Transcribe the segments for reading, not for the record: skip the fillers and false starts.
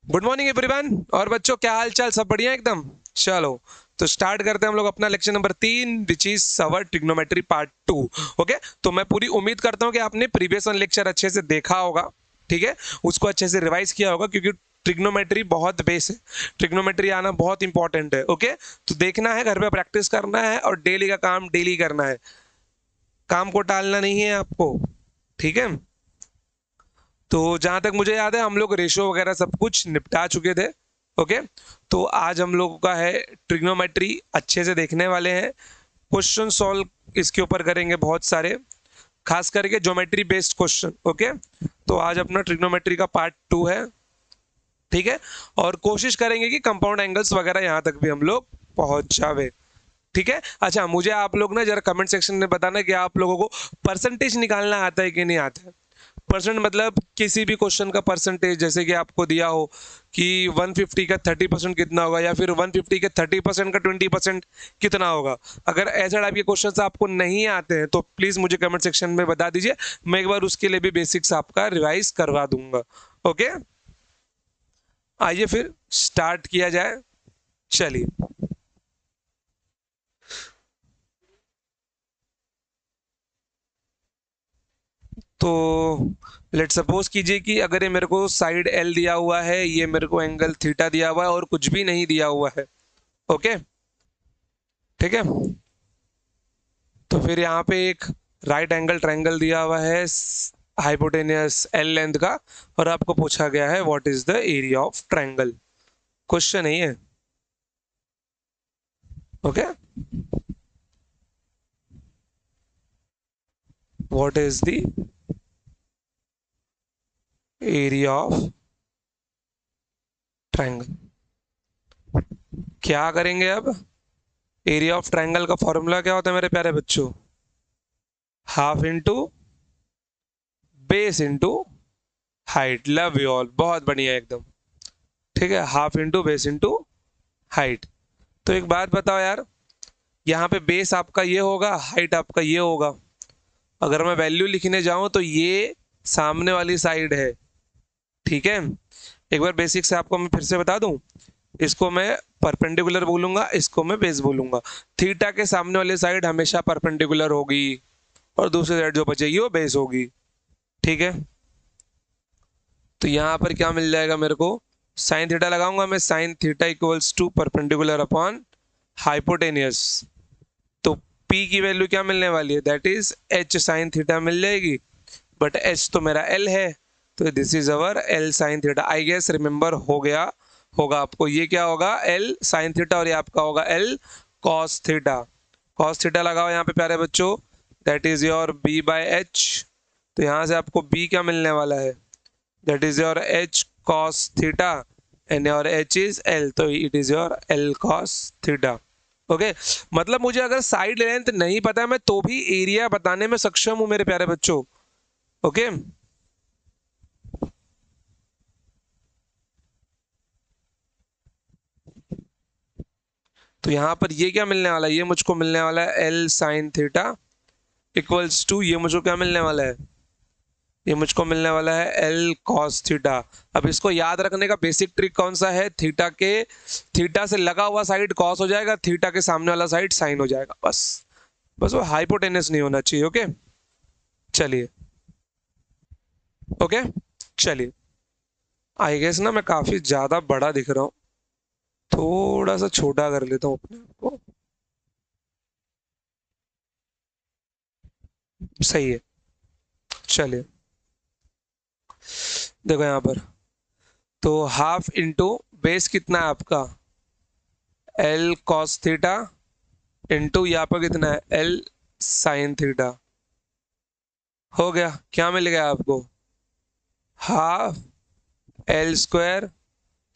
Good morning everyone. और बच्चों, क्या हाल चाल? सब बढ़िया एकदम। चलो, तो स्टार्ट करते हैं हम लोग अपना lecture number 3, which is our trigonometry part 2। Okay, तो मैं पूरी उम्मीद करता हूँ कि आपने प्रीवियस वन लेक्चर अच्छे से देखा होगा, ठीक है, उसको अच्छे से रिवाइज किया होगा, क्योंकि ट्रिग्नोमेट्री बहुत बेस है, ट्रिग्नोमेट्री आना बहुत इंपॉर्टेंट है। ओके, तो देखना है, घर पे प्रैक्टिस करना है और डेली का काम डेली करना है, काम को टालना नहीं है आपको, ठीक है। तो जहां तक मुझे याद है हम लोग रेशो वगैरह सब कुछ निपटा चुके थे। ओके, तो आज हम लोगों का है ट्रिग्नोमेट्री, अच्छे से देखने वाले हैं, क्वेश्चन सॉल्व इसके ऊपर करेंगे बहुत सारे, खास करके ज्योमेट्री बेस्ड क्वेश्चन। ओके, तो आज अपना ट्रिग्नोमेट्री का पार्ट 2 है, ठीक है। और कोशिश करेंगे कि कंपाउंड एंगल्स वगैरह यहां तक भी हम लोग पहुंच जावे, ठीक है। अच्छा, मुझे आप लोग ना जरा कमेंट सेक्शन में बताना कि आप लोगों को परसेंटेज निकालना आता है कि नहीं आता है। परसेंट मतलब किसी भी क्वेश्चन का परसेंटेज, जैसे कि आपको दिया हो कि 150 का 30% कितना होगा, या फिर 150 के 30% का 20% कितना होगा। अगर ऐसा टाइप के क्वेश्चन आपको नहीं आते हैं तो प्लीज मुझे कमेंट सेक्शन में बता दीजिए, मैं एक बार उसके लिए भी बेसिक्स आपका रिवाइज करवा दूंगा। ओके, आइए फिर स्टार्ट किया जाए। चलिए, तो लेट सपोज कीजिए कि अगर ये मेरे को साइड एल दिया हुआ है, ये मेरे को एंगल थीटा दिया हुआ है और कुछ भी नहीं दिया हुआ है। ओके, ठीक है। तो फिर यहाँ पे एक राइट एंगल ट्रायंगल दिया हुआ है हाइपोटेनियस एल लेंथ का, और आपको पूछा गया है what is the area of triangle. Question ही है। Okay, what is the area of triangle. क्या करेंगे अब? एरिया ऑफ ट्रायंगल का फॉर्मूला क्या होता है मेरे प्यारे बच्चों? Half into base into height. Love you all, बहुत बढ़िया एकदम, ठीक है। Half into base into height. तो एक बात बताओ यार, यहाँ पे बेस आपका ये होगा, हाइट आपका ये होगा। अगर मैं वैल्यू लिखने जाऊं तो ये सामने वाली साइड है, ठीक है। एक बार बेसिक से आपको मैं फिर से बता दूं, इसको मैं परपेंडिकुलर बोलूंगा, इसको मैं बेस बोलूंगा। थीटा के सामने वाली साइड हमेशा परपेंडिकुलर होगी और दूसरी साइड जो बचेगी वो बेस होगी, ठीक है। तो यहां पर क्या मिल जाएगा मेरे को? साइन थीटा लगाऊंगा मैं, sine theta equals to perpendicular upon hypotenuse. तो P की वैल्यू क्या मिलने वाली है? That is H sine theta मिल जाएगी, बट H तो मेरा L है, तो this is our L sine theta. I guess remember हो गया होगा आपको, ये क्या होगा? L साइन थीटा, और ये आपका होगा L cos theta. Cos theta लगाओ यहाँ पे प्यारे बच्चों, that is your B by H. तो यहाँ से आपको B क्या मिलने वाला है? That is your H cos theta, and your H is L, तो it is your L cos theta. Okay, मतलब मुझे अगर साइड लेंथ नहीं पता है मैं तो भी एरिया बताने में सक्षम हूं मेरे प्यारे बच्चों। ओके, तो यहां पर ये क्या मिलने वाला है? ये मुझको मिलने वाला है L sine theta equals to, ये मुझको क्या मिलने वाला है? ये मुझको मिलने वाला है L cos थीटा। अब इसको याद रखने का बेसिक ट्रिक कौन सा है? थीटा से लगा हुआ साइड cos हो जाएगा, थीटा के सामने वाला साइड साइन हो जाएगा, बस। बस वो हाइपोटेनस नहीं होना चाहिए। ओके, चलिए। ओके, चलिए। आई गेस ना मैं काफी ज्यादा बड़ा दिख रहा हूँ, थोड़ा सा छोटा कर लेता हूँ अपने आप को। सही है, चलिए। देखो यहाँ पर, तो हाफ इंटू बेस कितना है आपका? एल कॉस थीटा इंटू यहाँ पर कितना है? L sine theta. हो गया, क्या मिल गया आपको? Half L square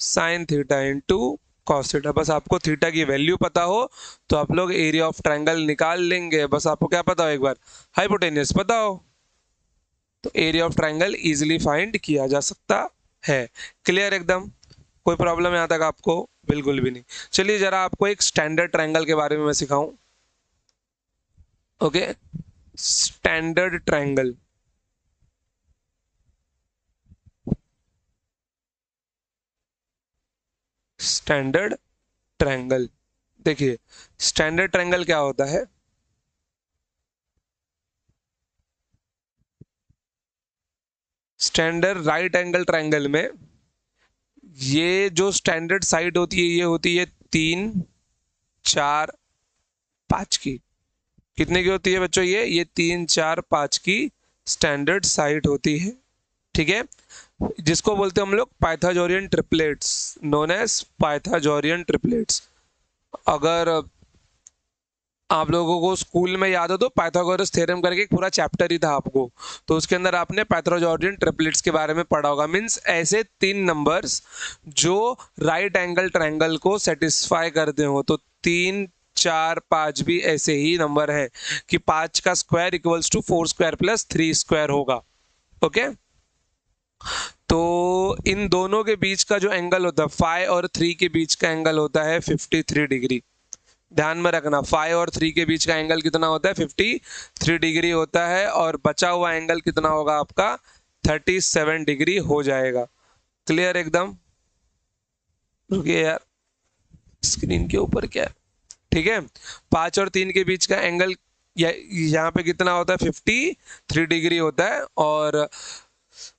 sine theta into cos theta. बस आपको थीटा की वैल्यू पता हो तो आप लोग एरिया ऑफ ट्रायंगल निकाल लेंगे। बस आपको क्या पता हो? एक बार हाइपोटेनियस पता हो तो area of triangle easily find किया जा सकता है। क्लियर एकदम? कोई प्रॉब्लम यहाँ तक आपको? बिल्कुल भी नहीं। चलिए जरा आपको एक स्टैंडर्ड ट्रायंगल के बारे में मैं सिखाऊं। Okay, standard triangle. Standard triangle. देखिए स्टैंडर्ड ट्रायंगल क्या होता है, स्टैंडर्ड राइट एंगल ट्रायंगल में ये जो स्टैंडर्ड साइड होती है ये होती है 3, 4, 5 की। कितने की होती है बच्चों, ये 3, 4, 5 की स्टैंडर्ड साइड होती है। ठीक है, जिसको बोलते हैं हम लोग Pythagorean triplets, known as Pythagorean triplets. अगर आप लोगों को स्कूल में याद हो तो पाइथागोरस थ्योरम करके एक पूरा चैप्टर ही था आपको, तो उसके अंदर आपने पाइथागोरियन ट्रिपलेट्स के बारे में पढ़ा होगा। मींस ऐसे 3 नंबर्स जो राइट एंगल ट्रायंगल को सेटिस्फाई करते हो। तो 3, 4, 5 भी ऐसे ही नंबर है कि 5 का square equals to 4 square plus 3 square होगा। ओके, तो इन दोनों के बीच का जो एंगल होता है 5 और 3 के बीच का एंगल होता है 53 डिग्री। ध्यान में रखना 5 और 3 के बीच का एंगल कितना होता है, 53 डिग्री होता है, और बचा हुआ एंगल कितना होगा आपका, 37 डिग्री हो जाएगा। क्लियर एकदम। रुकिए यार, स्क्रीन के ऊपर क्या है, ठीक है। 5 और 3 के बीच का एंगल यहाँ पे कितना होता है, 53 डिग्री होता है, और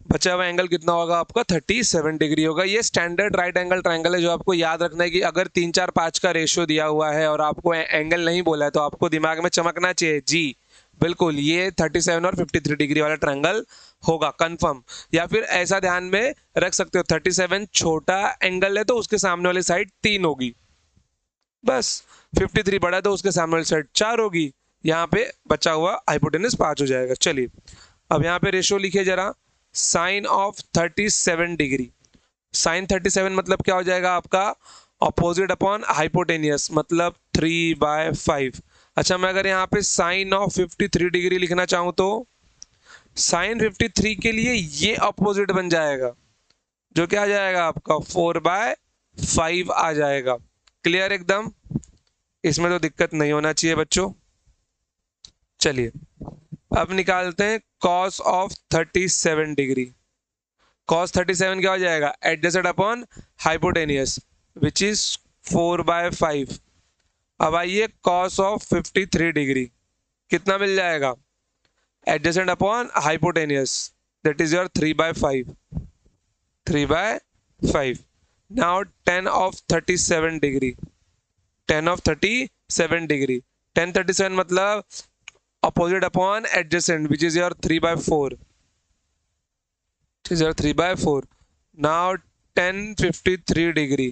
बचा हुआ एंगल कितना होगा आपका, 37 डिग्री होगा। ये स्टैंडर्ड राइट एंगल ट्रायंगल है, जो आपको याद रखना है कि अगर 3, 4, 5 का रेशियो दिया हुआ है और आपको एंगल नहीं बोला है तो आपको दिमाग में चमकना चाहिए, जी बिल्कुल ये 37 और 53 डिग्री वाला ट्रायंगल होगा कंफर्म। या फिर ऐसा ध्यान में रख सकते हो 37 छोटा एंगल है तो उसके सामने वाली साइड 3 होगी, बस 53 बड़ा है तो उसके सामने वाली साइड 4 होगी। यहाँ पे बचा हुआ हाइपोटेनस 5 हो जाएगा। चलिए अब यहाँ पे रेशियो लिखिए जरा, साइन ऑफ 37 डिग्री। साइन 37 मतलब क्या हो जाएगा आपका, अपोजिट अपॉन हाइपोटेनियस, मतलब 3/5। अच्छा, मैं अगर यहाँ पे साइन ऑफ 53 डिग्री लिखना चाहूँ तो साइन 53 के लिए ये अपोजिट बन जाएगा, जो क्या आ जाएगा आपका 4/5 आ जाएगा। क्लियर एकदम, इसमें तो दिक्कत नहीं होना चाहिए बच्चों। चलिए अब निकालते हैं cos ऑफ 37 डिग्री। cos 37 क्या हो जाएगा, adjusted upon hypotenuse which is 4/5। अब आइए cos ऑफ 53 डिग्री, कितना मिल जाएगा, adjusted upon hypotenuse, that is your 3/5। 3/5। Now tan of 37 degree, tan of 37 degree, tan 37 मतलब opposite upon adjacent which is your 3/4, which is your 3/4. Now tan 53 degree,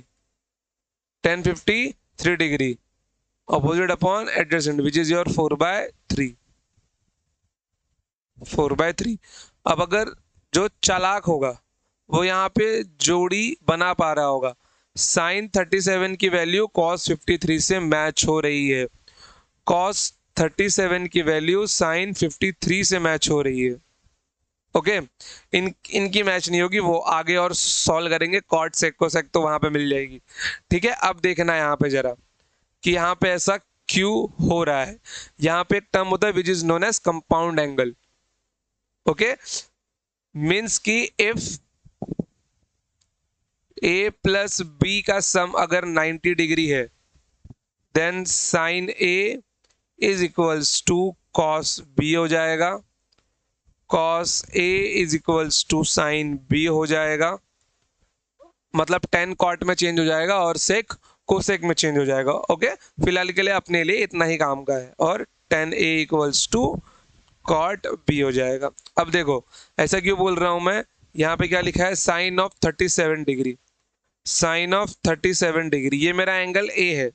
tan 53 degree opposite upon adjacent which is your 4/3, 4/3। अब अगर जो चालाक होगा वो यहाँ पे जोड़ी बना पा रहा होगा, साइन 37 की वैल्यू cos 53 से मैच हो रही है, cos 37 की वैल्यू साइन 53 से मैच हो रही है। ओके, इनकी मैच नहीं होगी, वो आगे और सॉल्व करेंगे, कॉट सेक को सेक तो वहां पे मिल जाएगी। ठीक है, अब देखना यहाँ पे जरा कि यहाँ पे ऐसा क्यों हो रहा है। यहाँ पे एक टर्म होता है which is known as compound angle. Okay, means की इफ ए प्लस बी का सम अगर 90 डिग्री है then sine A is equals to cos B हो जाएगा, cos A is equals to sine B हो जाएगा, मतलब टेन कॉट में चेंज हो जाएगा और सेक कोसेक में चेंज हो जाएगा। ओके, फिलहाल के लिए अपने लिए इतना ही काम का है, और tan A equals to cot B हो जाएगा। अब देखो ऐसा क्यों बोल रहा हूं मैं, यहाँ पे क्या लिखा है, sine of 37 degree, sine of 37 degree, ये मेरा एंगल ए है,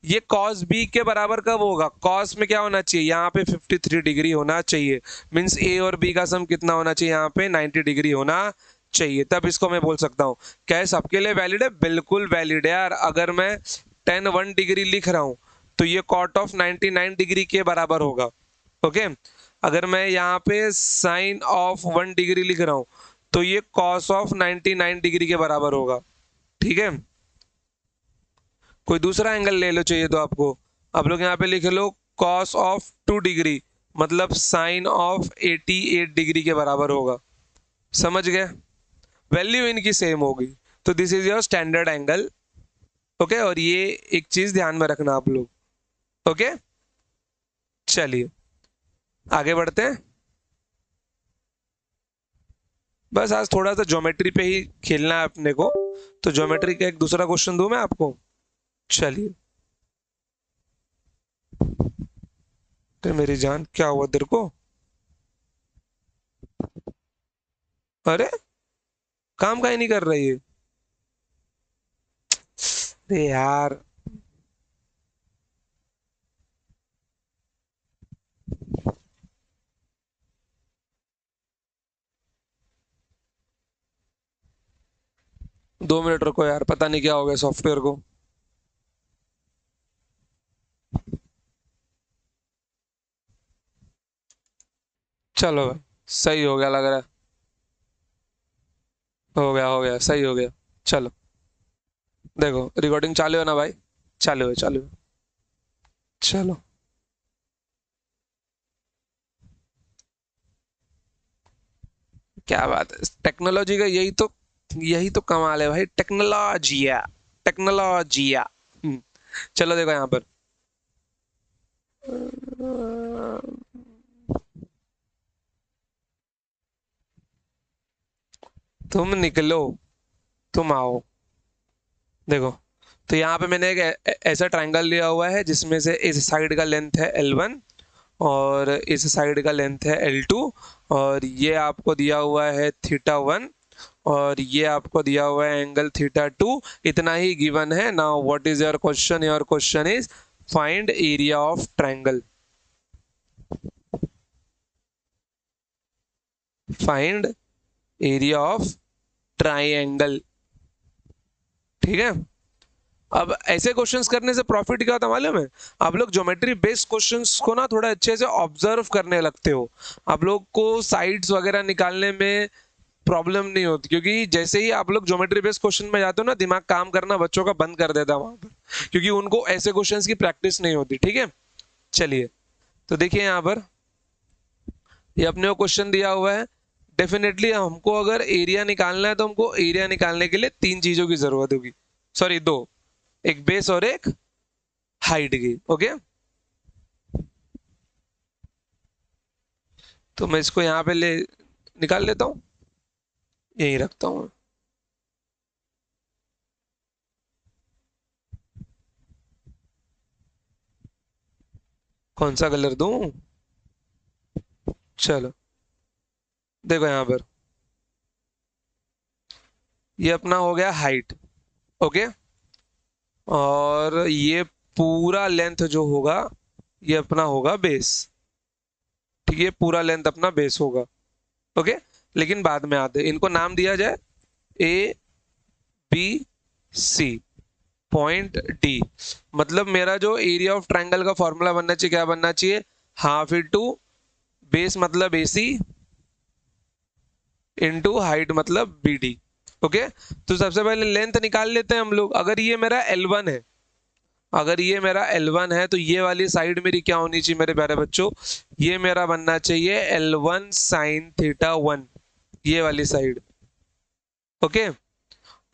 ये cos b के बराबर कब होगा, cos में क्या होना चाहिए, यहाँ पे 53 डिग्री होना चाहिए, मींस a और b का सम कितना होना चाहिए, यहाँ पे 90 डिग्री होना चाहिए, तब इसको मैं बोल सकता हूँ। क्या है सबके लिए वैलिड है, बिल्कुल वैलिड है यार। अगर मैं tan 1 डिग्री लिख रहा हूँ तो ये cot ऑफ 99 डिग्री के बराबर होगा। ओके, अगर मैं यहाँ पे साइन ऑफ 1 डिग्री लिख रहा हूँ तो ये cos ऑफ 99 डिग्री के बराबर होगा। ठीक है, कोई दूसरा एंगल ले लो चाहिए तो आपको, आप लोग यहाँ पे लिख लो cos ऑफ 2 डिग्री, मतलब साइन ऑफ 88 डिग्री के बराबर होगा। समझ गए, वैल्यू इनकी सेम होगी, तो this is your standard angle okay, और ये एक चीज ध्यान में रखना आप लोग। ओके, चलिए आगे बढ़ते हैं। बस आज थोड़ा सा ज्योमेट्री पे ही खेलना है अपने को, तो ज्योमेट्री का एक दूसरा क्वेश्चन दूं मैं आपको। चलिए, तो मेरी जान क्या हुआ तेरे को? अरे, काम का ही नहीं कर रही है। अरे यार, 2 मिनट रुको यार, पता नहीं क्या हो गया सॉफ्टवेयर को। चलो भाई, सही हो गया लग रहा है। हो गया सही हो गया। चलो, देखो रिकॉर्डिंग चालू है ना भाई? चालू है, चालू है। चलो, क्या बात है, टेक्नोलॉजी का यही तो कमाल है भाई, टेक्नोलॉजिया, टेक्नोलॉजिया। चलो देखो यहाँ पर, तुम निकलो, तुम आओ। देखो, तो यहाँ पे मैंने एक ऐसा ट्रायंगल लिया हुआ है जिसमें से इस साइड का लेंथ है L1 और इस साइड का लेंथ है L2, और ये आपको दिया हुआ है θ1 और ये आपको दिया हुआ है एंगल θ2। इतना ही गिवन है। Now what is your question? Your question is find area of triangle. Find area of triangle. ठीक है, अब ऐसे क्वेश्चंस करने से प्रॉफिट क्या होता है मालूम है? आप लोग ज्योमेट्री बेस्ड क्वेश्चंस को ना थोड़ा अच्छे से ऑब्जर्व करने लगते हो। आप लोग को साइड्स वगैरह निकालने में प्रॉब्लम नहीं होती, क्योंकि जैसे ही आप लोग ज्योमेट्री बेस्ड क्वेश्चन में जाते हो ना, दिमाग काम करना बच्चों का बंद कर देता है वहां पर, क्योंकि उनको ऐसे क्वेश्चंस की प्रैक्टिस नहीं होती। ठीक है, चलिए, तो देखिए यहाँ पर ये अपने को क्वेश्चन दिया हुआ है। डेफिनेटली हमको अगर एरिया निकालना है तो हमको एरिया निकालने के लिए 3 चीजों की जरूरत होगी, सॉरी 2, एक बेस और एक हाइट की। ओके, तो मैं इसको यहाँ पे ले निकाल लेता हूँ, यही रखता हूँ। कौन सा कलर दूं? चलो, देखो यहाँ पर ये अपना हो गया हाइट। ओके, और ये पूरा लेंथ जो होगा ये अपना होगा बेस। ठीक है, ये पूरा लेंथ अपना बेस होगा। ओके, लेकिन बाद में आते हैं, इनको नाम दिया जाए ABC, पॉइंट डी। मतलब मेरा जो एरिया ऑफ ट्रायंगल का फॉर्मूला बनना चाहिए, क्या बनना चाहिए? हाफ इंटू बेस मतलब AC इंटू हाइट मतलब BD। ओके, तो सबसे पहले लेंथ निकाल लेते हैं हम लोग। अगर ये मेरा L1 है, अगर ये मेरा L1 है तो ये वाली साइड मेरी क्या होनी चाहिए मेरे प्यारे बच्चों? ये मेरा बनना चाहिए L1 sin θ1, ये वाली साइड। ओके,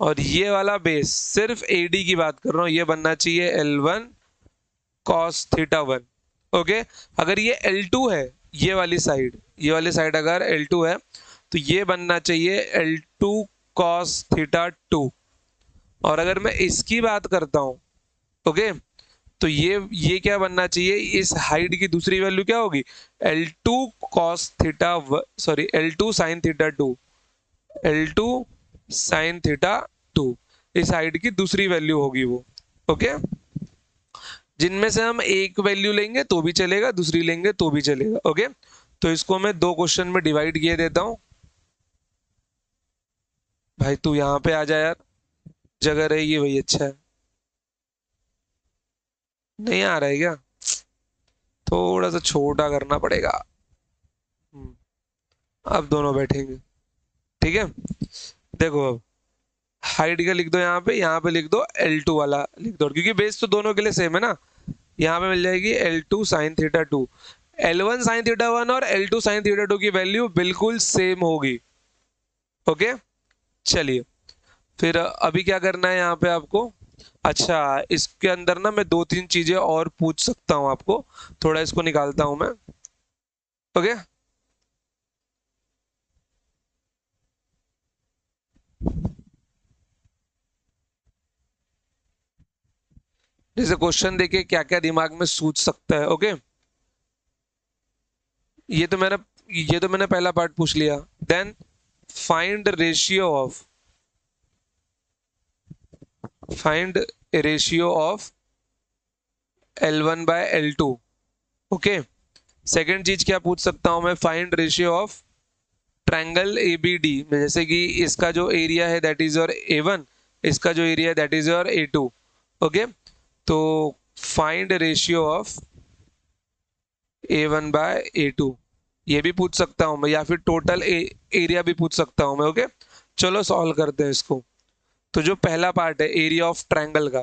और ये वाला बेस, सिर्फ AD की बात कर रहा हूं, ये बनना चाहिए L1 cos θ1। ओके, अगर ये L2 है, ये वाली साइड, ये वाली साइड अगर L2 है तो ये बनना चाहिए L2 cos θ2। और अगर मैं इसकी बात करता हूं, ओके, तो ये क्या बनना चाहिए? इस हाइट की दूसरी वैल्यू क्या होगी? L2 cos theta, sorry L2 sin θ2, L2 sin θ2, इस हाइट की दूसरी वैल्यू होगी वो। ओके, जिनमें से हम एक वैल्यू लेंगे तो भी चलेगा, दूसरी लेंगे तो भी चलेगा। ओके, तो इसको मैं 2 क्वेश्चन में डिवाइड किए देता हूं। भाई तू यहाँ पे आ जा यार, जगह रहेगी वही अच्छा है। नहीं आ रहा है क्या? थोड़ा सा छोटा करना पड़ेगा। हम्म, अब दोनों बैठेंगे। ठीक है, देखो अब हाइट का लिख दो, यहाँ पे लिख दो L2 वाला लिख दो, क्योंकि बेस तो दोनों के लिए सेम है ना। यहाँ पे मिल जाएगी L2 sin θ2। L1 sin θ1 और L2 sin θ2 की वैल्यू बिल्कुल सेम होगी। ओके, चलिए फिर अभी क्या करना है यहाँ पे आपको? अच्छा, इसके अंदर ना मैं दो तीन चीजें और पूछ सकता हूँ आपको, थोड़ा इसको निकालता हूं मैं। ओके। जैसे क्वेश्चन देखिए क्या क्या दिमाग में सूझ सकता है। ओके, ये तो मैंने ये तो मैंने पहला पार्ट पूछ लिया। Then find find ratio of L1/L2। Okay, second चीज क्या पूछ सकता हूं मैं, find ratio of triangle ABD में, जैसे कि इसका जो एरिया है दैट इज योर A1, इसका जो एरिया है that is your A2। Okay, तो फाइंड रेशियो ऑफ A1/A2, ये भी पूछ सकता हूं मैं, या फिर टोटल एरिया भी पूछ सकता हूं मैं। ओके, चलो सॉल्व करते हैं इसको। तो जो पहला पार्ट है एरिया ऑफ ट्रायंगल का,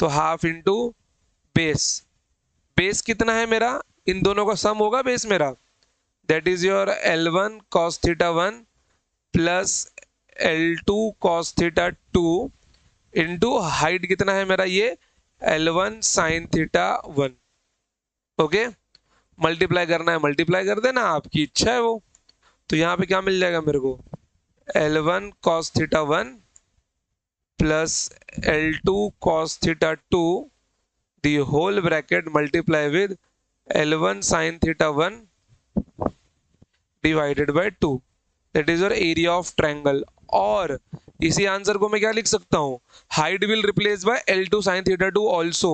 तो हाफ इंटू बेस। बेस कितना है मेरा, इन दोनों का सम होगा बेस मेरा, that is your L1 cos θ1 plus L2 cos θ2 into height कितना है मेरा ये L1 sin θ1। ओके, मल्टीप्लाई करना है मल्टीप्लाई कर देना, आपकी इच्छा है वो। तो यहाँ पे क्या मिल जाएगा मेरे को, L1 cos θ1 plus L2 cos θ2 the whole bracket multiply with L1 sin θ1 divided by 2, that is your area of triangle। और इसी आंसर को मैं क्या लिख सकता हूँ, height will replace by L2 sin θ2 also.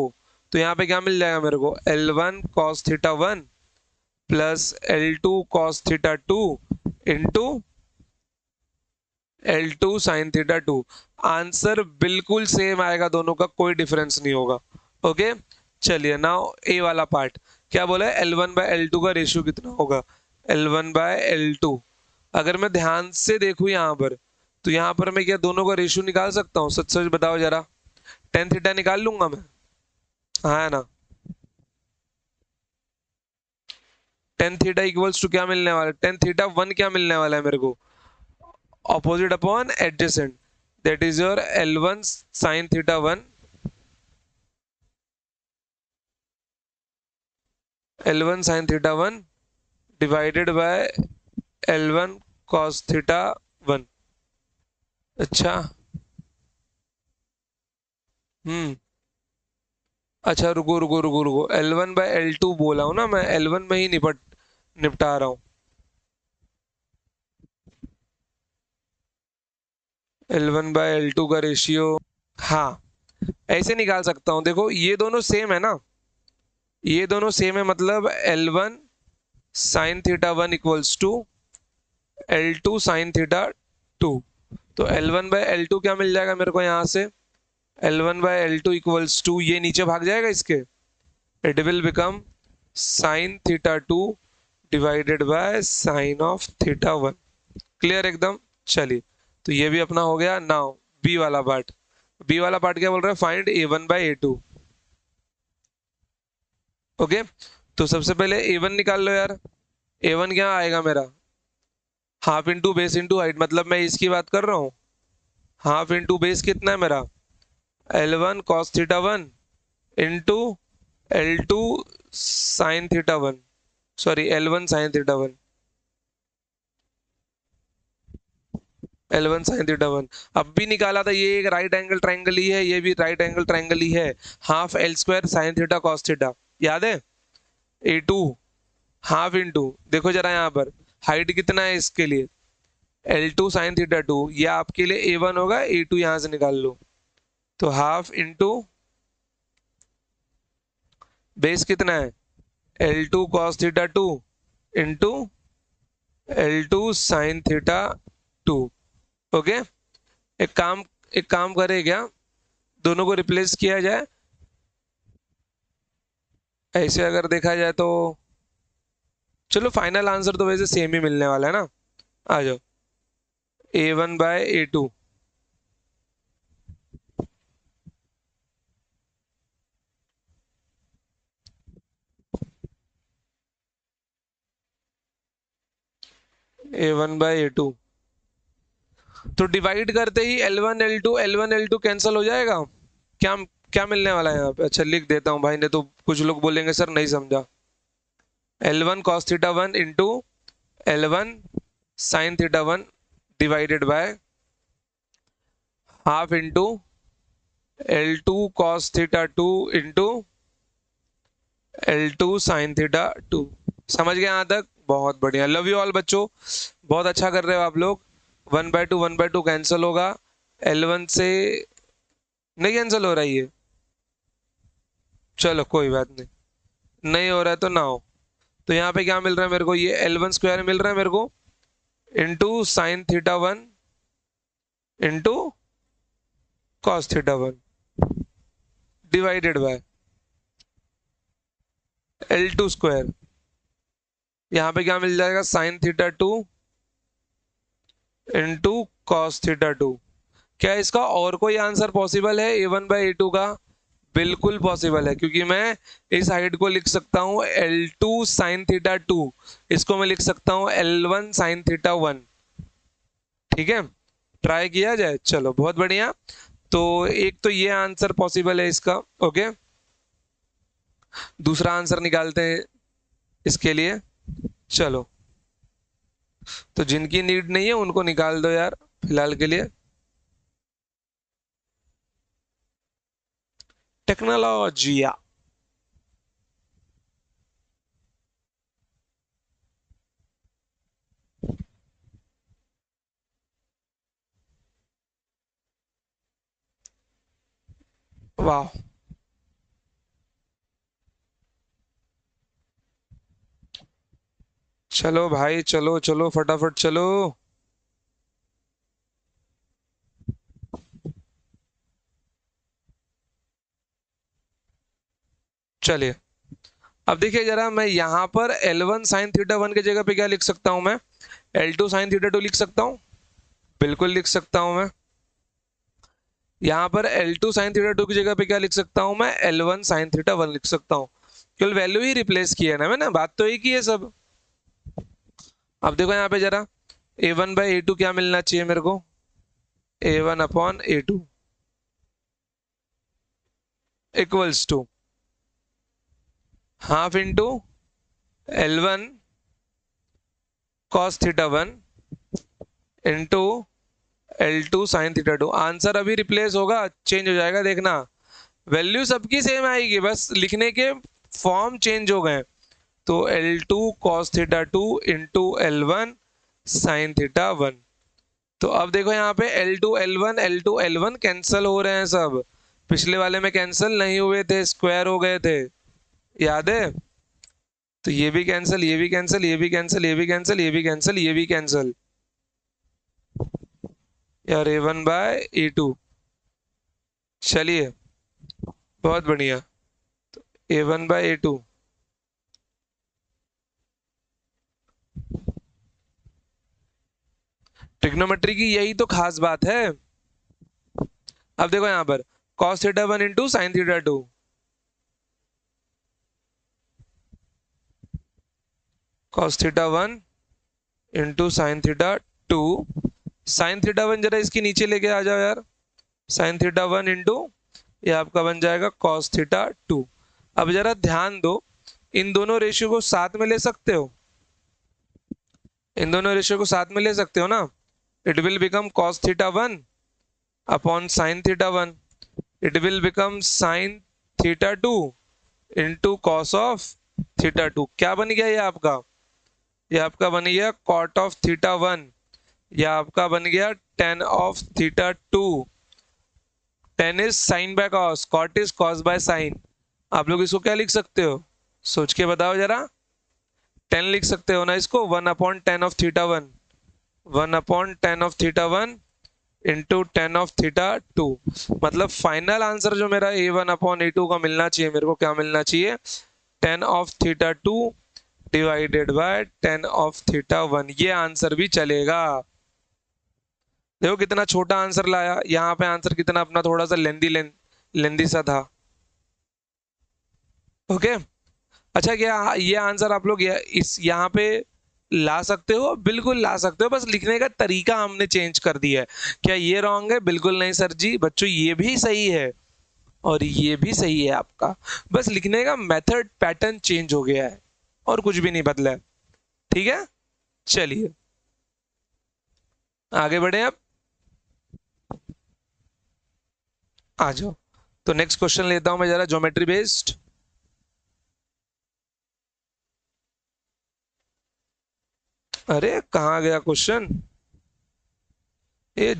तो यहाँ पे क्या मिल जाएगा मेरे को, L1 cos θ1 plus L2 cos θ2 into L2 sin θ2। Answer बिल्कुल सेम आएगा, दोनों का कोई डिफरेंस नहीं होगा। ओके, चलिए नाउ ए वाला पार्ट क्या बोला है, L1/L2 का रेशियो कितना होगा, L1/L2। अगर मैं ध्यान से देखूं यहाँ पर, तो यहाँ पर मैं क्या दोनों का रेशियो निकाल सकता हूँ, सच सच बताओ जरा। tan θ निकाल लूंगा मैं, हाँ है ना। tan θ इक्वल्स टू क्या मिलने वाला है, tan θ1 क्या मिलने वाला है मेरे को, opposite upon adjacent, that is your L1 sin θ1 L1 sin θ1 divided by L1 cos θ1। अच्छा, हम्म, अच्छा रुको रुको रुको रुको, L1/L2 बोला हूं ना मैं, L1 में ही निपटा रहा हूँ। L1/L2 का रेशियो, हाँ ऐसे निकाल सकता हूँ, देखो ये दोनों सेम है ना, ये दोनों सेम है, मतलब L1 sin θ1 equals to L2 sin θ2। तो L1/L2 क्या मिल जाएगा मेरे को यहाँ से, L1/L2 इक्वल्स टू, ये नीचे भाग जाएगा इसके, it will become sin θ2 divided by sin(θ1)। Clear एकदम। चलिए, तो ये भी अपना हो गया। नाउ बी वाला पार्ट, बी वाला पार्ट क्या बोल रहा है, फाइंड A1/A2। ओके, तो सबसे पहले A1 निकाल लो यार। A1 क्या आएगा मेरा, half into base into height, मतलब मैं इसकी बात कर रहा हूँ। हाफ इंटू बेस कितना है मेरा, L1 cos θ1 इंटू L2 sin θ1, sorry L1 sin θ1, L1 sin θ1। अब भी निकाला था, ये एक राइट एंगल ट्राइंगल ही है, ये भी राइट एंगल ट्राइंगल ही है। हाफ L2 sin θ cos θ, याद है, A2 हाफ इंटू, देखो जरा यहाँ पर हाइट कितना है इसके लिए, L2 sin θ2, ये आपके लिए A1 होगा, A2 यहां से निकाल लो। तो हाफ इंटू बेस कितना है, L2 cos θ2 into L2 sin θ2। Okay, एक काम एक काम करे क्या, दोनों को रिप्लेस किया जाए, ऐसे अगर देखा जाए तो, चलो फाइनल आंसर तो वैसे सेम ही मिलने वाला है ना। आ जाओ, A1/A2, A1/A2। तो डिवाइड करते ही L1 L2 कैंसिल हो जाएगा, क्या क्या मिलने वाला है यहाँ पे? अच्छा लिख देता हूँ भाई, ने तो कुछ लोग बोलेंगे सर नहीं समझा। L1 cos theta 1 into L1 sin theta 1 divided by half into L2 cos theta 2 into L2 sin theta 2। समझ गए यहाँ तक? बहुत बढ़िया, लव यू ऑल बच्चों, बहुत अच्छा कर रहे हो आप लोग। 1/2 कैंसिल होगा, L1 से नहीं कैंसिल हो रहा है ये, चलो कोई बात नहीं, नहीं हो रहा है तो ना हो। तो यहाँ पे क्या मिल रहा है मेरे को, ये L1 स्क्वायर मिल रहा है मेरे को into sine theta 1 into cos theta 1 divided by L2 square. यहाँ पे क्या मिल जाएगा, sign theta 2 into cos theta 2। क्या इसका और कोई आंसर पॉसिबल है A1/A2 का? बिल्कुल पॉसिबल है, क्योंकि मैं इस हाइट को लिख सकता हूँ L2 साइन थीटा 2, इसको मैं लिख सकता हूँ L1 साइन थीटा 1। ठीक है, ट्राई किया जाए, चलो बहुत बढ़िया। तो एक तो ये आंसर पॉसिबल है इसका, ओके। दूसरा आंसर निकालते हैं इसके लिए, चलो। तो जिनकी नीड नहीं है उनको निकाल दो यार फिलहाल के लिए। टेक्नोलॉजिया, वाह, चलो भाई, चलो चलो फटाफट चलो। चलिए, अब देखिए जरा, मैं यहाँ पर L1 साइन थीटा 1 की जगह पे क्या लिख सकता हूँ मैं, L2 साइन थीटा 2 लिख सकता हूँ, बिल्कुल लिख सकता हूँ मैं। यहाँ पर L2 साइन थीटा 2 की जगह पे क्या लिख सकता हूँ मैं, L1 साइन थीटा 1 लिख सकता हूँ। केवल वैल्यू ही रिप्लेस किया है ना मैंने, बात तो एक ही है सब। अब देखो यहाँ पे जरा, A1/A2 क्या मिलना चाहिए मेरे को, A1/A2 equals to half into L1 cos theta 1 into L2 sine theta 2। Answer अभी रिप्लेस होगा, चेंज हो जाएगा, देखना वैल्यू सबकी सेम आएगी, बस लिखने के फॉर्म चेंज हो गए। तो L2 cos theta 2 into L1 sine theta 1। तो अब देखो यहाँ पे L2 L1 कैंसल हो रहे हैं सब, पिछले वाले में कैंसल नहीं हुए थे, स्क्वायर हो गए थे, याद है? तो ये भी कैंसिल, ये भी कैंसिल, ये भी कैंसिल, ये भी कैंसिल, ये भी कैंसिल, ये भी कैंसिल यार, A1/A2। चलिए बहुत बढ़िया, A1/A2। ट्रिग्नोमेट्री की यही तो खास बात है। अब देखो यहाँ पर cos theta 1 into sine theta 2, cos theta 1 into sine theta 2, sine theta 1 जरा इसके नीचे लेके आ जाओ यार, साइन थीटा 1 इंटू ये आपका बन जाएगा cos थीटा 2। अब जरा ध्यान दो, इन दोनों रेशियो को साथ में ले सकते हो, इन दोनों रेशियो को साथ में ले सकते हो ना। It will become cos theta 1 upon sine theta 1, it will become sign theta 2 into cos of theta 2। क्या बन गया ये आपका बन गया कॉट ऑफ थीटा 1, या आपका बन गया tan of theta 2। Tan is sine by cos, cot is cos by sine. आप लोग इसको क्या लिख सकते हो, सोच के बताओ जरा। 10 लिख सकते हो ना इसको, 1/10 of theta 1, 1/10 of theta 1 into 10 of theta 2। मतलब फाइनल आंसर जो मेरा A1/A2 का मिलना चाहिए, मेरे को क्या मिलना चाहिए, 10 of theta 2 divided by 10 of theta 1। ये आंसर भी चलेगा। देखो कितना छोटा आंसर लाया, यहाँ पे आंसर कितना अपना थोड़ा सा लेंदी सा था, ओके। अच्छा, क्या ये आंसर आप लोग इस यहाँ पे ला सकते हो? बिल्कुल ला सकते हो, बस लिखने का तरीका हमने चेंज कर दिया है। क्या ये रॉन्ग है? बिल्कुल नहीं सर जी, बच्चों ये भी सही है। और ये भी सही है आपका, बस लिखने का मेथड पैटर्न चेंज हो गया है और कुछ भी नहीं बदला है। ठीक है, चलिए आगे बढ़े अब, आ जाओ। तो नेक्स्ट क्वेश्चन लेता हूं मैं जरा, ज्योमेट्री बेस्ड। अरे कहाँ गया क्वेश्चन, ये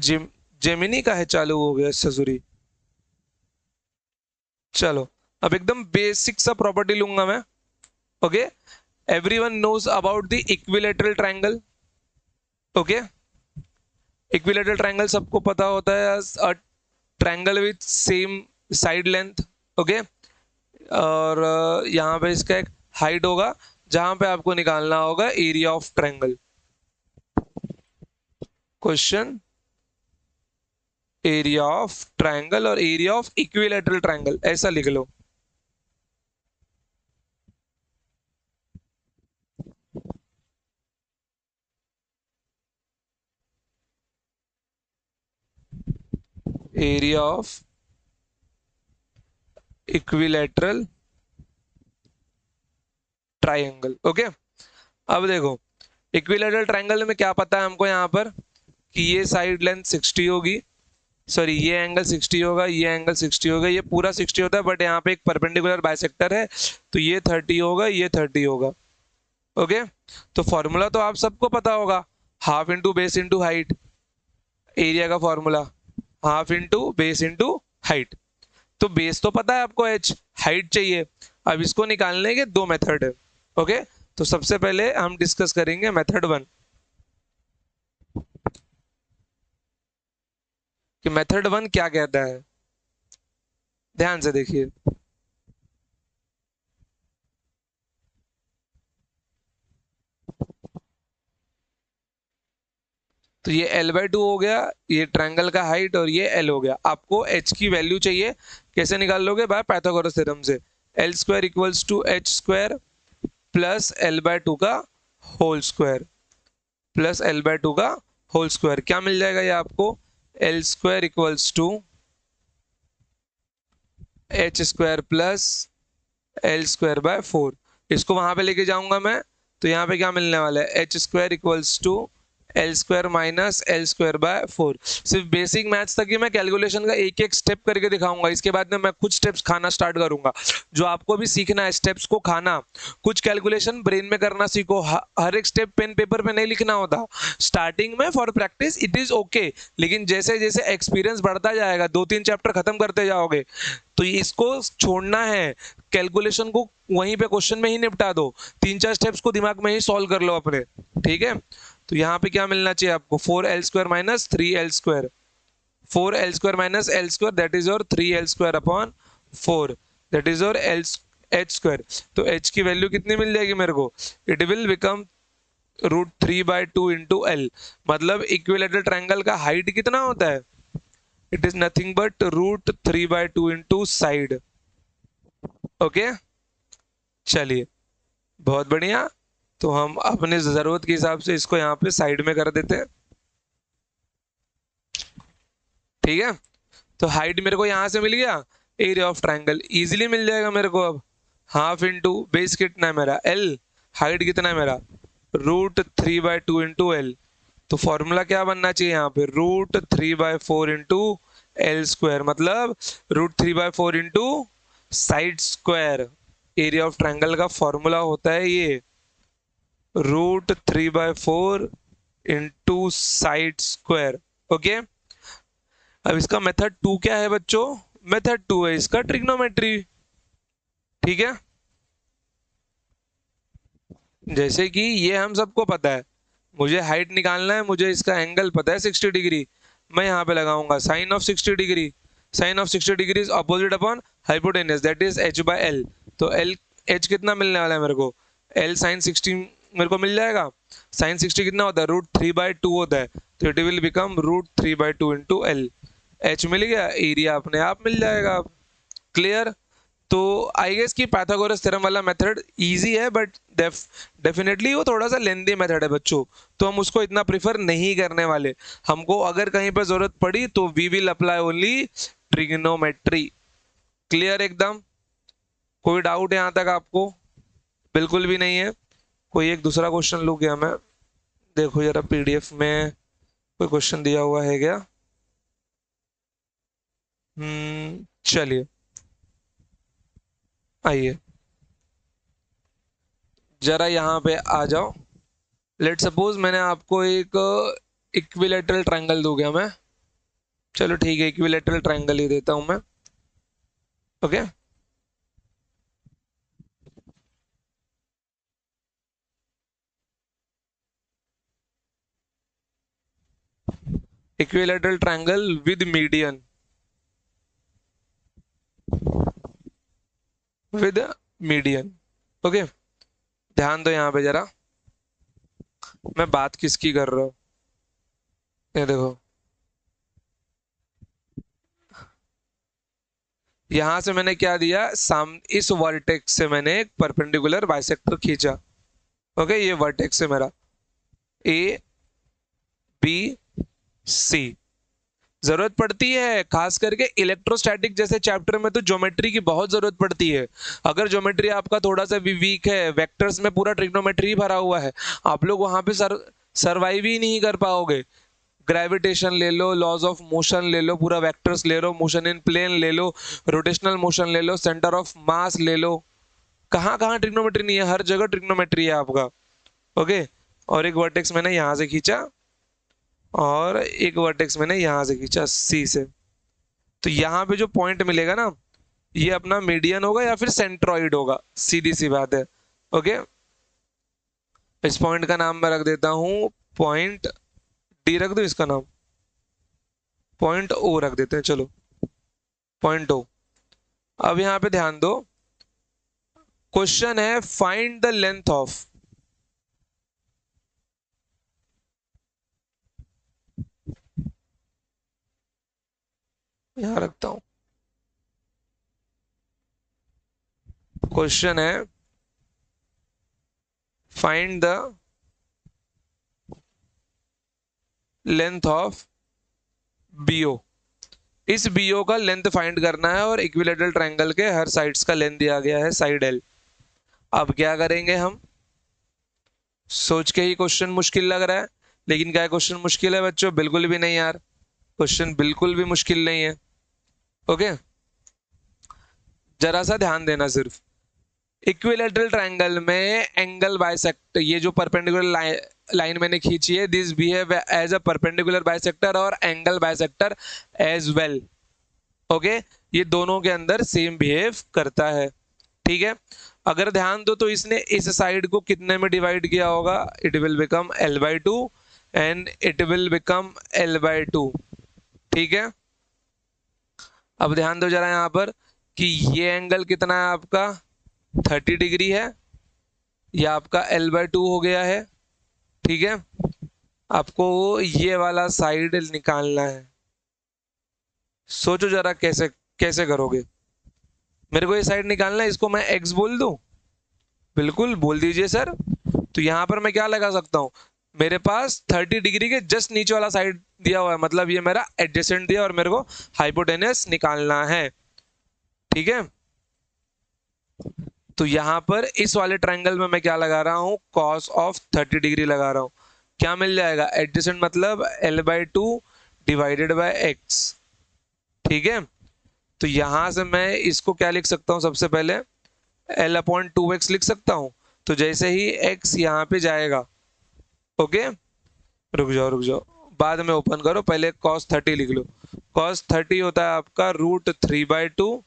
जेमिनी का है, चालू हो गया ससुरी। चलो, अब एकदम बेसिक सा प्रॉपर्टी लूंगा मैं। Okay, everyone knows about the equilateral triangle. Okay, equilateral triangle सबको पता होता है, a triangle with same side length. Okay, और यहाँ पे इसका एक हाइट होगा, जहां पे आपको निकालना होगा area of triangle. Question, area of triangle और एरिया ऑफ इक्विलेटरल ट्रायंगल, ऐसा लिख लो। Area of equilateral triangle. Okay, अब देखो, इक्विलेटरल ट्रायंगल में क्या पता है हमको यहाँ पर कि ये साइड लेंथ 60 होगी, सॉरी ये एंगल 60 होगा, ये एंगल 60 होगा, ये पूरा 60 होता है, बट यहाँ पे एक परपेंडिकुलर बाइसेक्टर है, तो ये 30 होगा, ये 30 होगा। ओके, तो फॉर्मूला तो आप सबको पता होगा, half into base into height, area का formula half into base into height. तो बेस तो पता है आपको h, हाइट चाहिए। अब इसको निकालने के दो मेथड है। ओके, तो सबसे पहले हम डिस्कस करेंगे मेथड 1, कि मेथड 1 क्या कहता है, ध्यान से देखिए। तो ये l/2 हो गया, ये ट्रायंगल का हाइट, और ये l हो गया। आपको h की वैल्यू चाहिए, कैसे निकाल लोगे, बाय पाइथागोरस थ्योरम से। l² equals to h² plus l/2 का होल स्क्वायर, प्लस l/2 का होल स्क्वायर। क्या मिल जाएगा ये आपको, l² equals to h² plus l²/4। इसको वहां पे लेके जाऊंगा मैं, तो यहाँ पे क्या मिलने वाला है, h² equals to l² minus l²/4। सिर्फ बेसिक मैथ्स तक ही मैं कैलकुलेशन का एक एक स्टेप करके दिखाऊंगा, इसके बाद में मैं कुछ स्टेप्स खाना स्टार्ट करूंगा। जो आपको भी सीखना है स्टेप्स को खाना, कुछ कैलकुलेशन ब्रेन में करना सीखो, हर एक स्टेप पेन पेपर पे नहीं लिखना होता। स्टार्टिंग में for practice it is okay, लेकिन जैसे जैसे एक्सपीरियंस बढ़ता जाएगा, 2-3 चैप्टर खत्म करते जाओगे, तो इसको छोड़ना है, कैलकुलेशन को वहीं पे क्वेश्चन में ही निपटा दो, 3-4 स्टेप्स को दिमाग में ही सॉल्व कर लो अपने। ठीक है, तो यहाँ पे क्या मिलना चाहिए आपको, 4l² minus 3l², 4l² minus l² that is your 3l² upon 4, that is your h²। तो h की वैल्यू कितनी मिल जाएगी मेरे को, it will become √3/2 into l। मतलब इक्विलेटरल ट्रायंगल का हाइट कितना होता है, it is nothing but √3/2 into side. Okay, चलिए बहुत बढ़िया। तो हम अपने जरूरत के हिसाब से इसको यहाँ पे साइड में कर देते हैं। ठीक है, तो हाइट मेरे को यहां से मिल गया, एरिया ऑफ ट्रायंगल इजीली मिल जाएगा मेरे को। अब हाफ इंटू बेस कितना है मेरा l, हाइट कितना है मेरा √3/2 इंटू l। तो फॉर्मूला क्या बनना चाहिए यहाँ पे, √3/4 इंटू l², मतलब √3/4 into side square. Area of triangle का फॉर्मूला होता है ये, √3/4 इंटू साइड स्क्वायर। ओके, अब इसका मेथड 2 क्या है बच्चों, मेथड 2 है इसका ट्रिग्नोमेट्री। ठीक है, जैसे कि ये हम सबको पता है, मुझे हाइट निकालना है, मुझे इसका एंगल पता है 60 डिग्री, मैं यहाँ पे लगाऊंगा sine of 60 degree. Sine of 60 degree is opposite upon hypotenuse, that is h/l। तो l, h कितना मिलने वाला है मेरे को, l साइन 60 मेरे को मिल जाएगा। साइन 60 कितना होता है, √3/2 होता है, तो it will become √3/2 into l। h मिल गया, एरिया अपने आप मिल जाएगा। क्लियर, तो आई गेस कि पाइथागोरस थ्योरम वाला मेथड इजी है, बट डेफिनेटली वो थोड़ा सा लेंदी मेथड है बच्चों, तो हम उसको इतना प्रिफर नहीं करने वाले। हमको अगर कहीं पर जरूरत पड़ी तो we will apply only trigonometry. Clear एकदम? कोई डाउट यहाँ तक आपको? बिल्कुल भी नहीं है? कोई एक दूसरा क्वेश्चन लूँ क्या मैं? देखो जरा पीडीएफ में कोई क्वेश्चन दिया हुआ है क्या? चलिए आइए जरा यहाँ पे आ जाओ। लेट सपोज मैंने आपको एक इक्विलेटरल ट्रायंगल दूं क्या मैं? चलो ठीक है, इक्विलेटरल ट्रायंगल ही देता हूं मैं। Okay, equilateral triangle with median, with median. Okay, ध्यान दो यहाँ पे जरा, मैं बात किसकी कर रहा हूँ। ये देखो, यहां से मैंने क्या दिया, इस वर्टेक्स से मैंने एक परपेंडिकुलर बाइसेक्टर खींचा। ओके, ये वर्टेक्स है मेरा ए बी सी। जरूरत पड़ती है खास करके इलेक्ट्रोस्टैटिक जैसे चैप्टर में, तो ज्योमेट्री की बहुत जरूरत पड़ती है। अगर ज्योमेट्री आपका थोड़ा सा भी वीक है, वेक्टर्स में पूरा ट्रिग्नोमेट्री भरा हुआ है, आप लोग वहां पे सरवाइव ही नहीं कर पाओगे। ग्रेविटेशन ले लो, लॉज ऑफ मोशन ले लो, पूरा वेक्टर्स ले लो, मोशन इन प्लेन ले लो, रोटेशनल मोशन ले लो, सेंटर ऑफ मास ले लो, कहाँ कहाँ ट्रिग्नोमेट्री नहीं है, हर जगह ट्रिग्नोमेट्री है आपका। ओके, और एक वर्टेक्स मैंने यहां से खींचा और एक वर्टेक्स मैंने यहां से खींचा सी से। तो यहाँ पे जो पॉइंट मिलेगा ना, ये अपना मीडियन होगा या फिर सेंट्रॉइड होगा, सीधी सी बात है। ओके, इस पॉइंट का नाम मैं रख देता हूं पॉइंट डी, रख दो इसका नाम, पॉइंट ओ रख देते हैं, चलो पॉइंट ओ। अब यहाँ पे ध्यान दो, क्वेश्चन है फाइंड द लेंथ ऑफ, यहां रखता हूं, क्वेश्चन है find the length of BO. इस बीओ का लेंथ फाइंड करना है और इक्विलेटरल ट्रायंगल के हर साइड्स का लेंथ दिया गया है, साइड एल। अब क्या करेंगे हम, सोच के ही क्वेश्चन मुश्किल लग रहा है, लेकिन क्या क्वेश्चन मुश्किल है बच्चों? बिल्कुल भी नहीं यार, क्वेश्चन बिल्कुल भी मुश्किल नहीं है। ओके, जरा सा ध्यान देना सिर्फ। इक्विलेटरल ट्रायंगल में एंगल बाइसेक्टर, ये जो परपेंडिकुलर लाइन मैंने खींची है, this behave as a perpendicular bisector और angle bisector as well. Okay, ये दोनों के अंदर सेम बिहेव करता है। ठीक है, अगर ध्यान दो तो इसने इस साइड को कितने में डिवाइड किया होगा, it will become L by two and it will become L by two. ठीक है, अब ध्यान दो जरा यहां पर कि ये एंगल कितना है आपका, 30 डिग्री है, ये आपका एल बाई टू हो गया है। ठीक है, आपको ये वाला साइड निकालना है। सोचो जरा कैसे कैसे करोगे। मेरे को ये साइड निकालना है, इसको मैं एक्स बोल दूं? बिल्कुल बोल दीजिए सर। तो यहां पर मैं क्या लगा सकता हूं, मेरे पास 30 डिग्री के जस्ट नीचे वाला साइड दिया हुआ है, मतलब ये मेरा एडजेसेंट दिया और मेरे को हाइपोटेनस निकालना है। ठीक है, तो यहां पर इस वाले ट्रायंगल में मैं क्या लगा रहा हूं, कॉस ऑफ 30 डिग्री लगा रहा हूं। क्या मिल जाएगा, एडजेसेंट मतलब L by two divided by x. ठीक है, तो यहां से मैं इसको क्या लिख सकता हूं, सबसे पहले एल अपॉन टू एक्स लिख सकता हूं। तो जैसे ही एक्स यहाँ पे जाएगा, ओके, रुक जाओ, बाद में ओपन करो, पहले कॉस 30 लिख लो। कॉस 30 होता है आपका √3/2,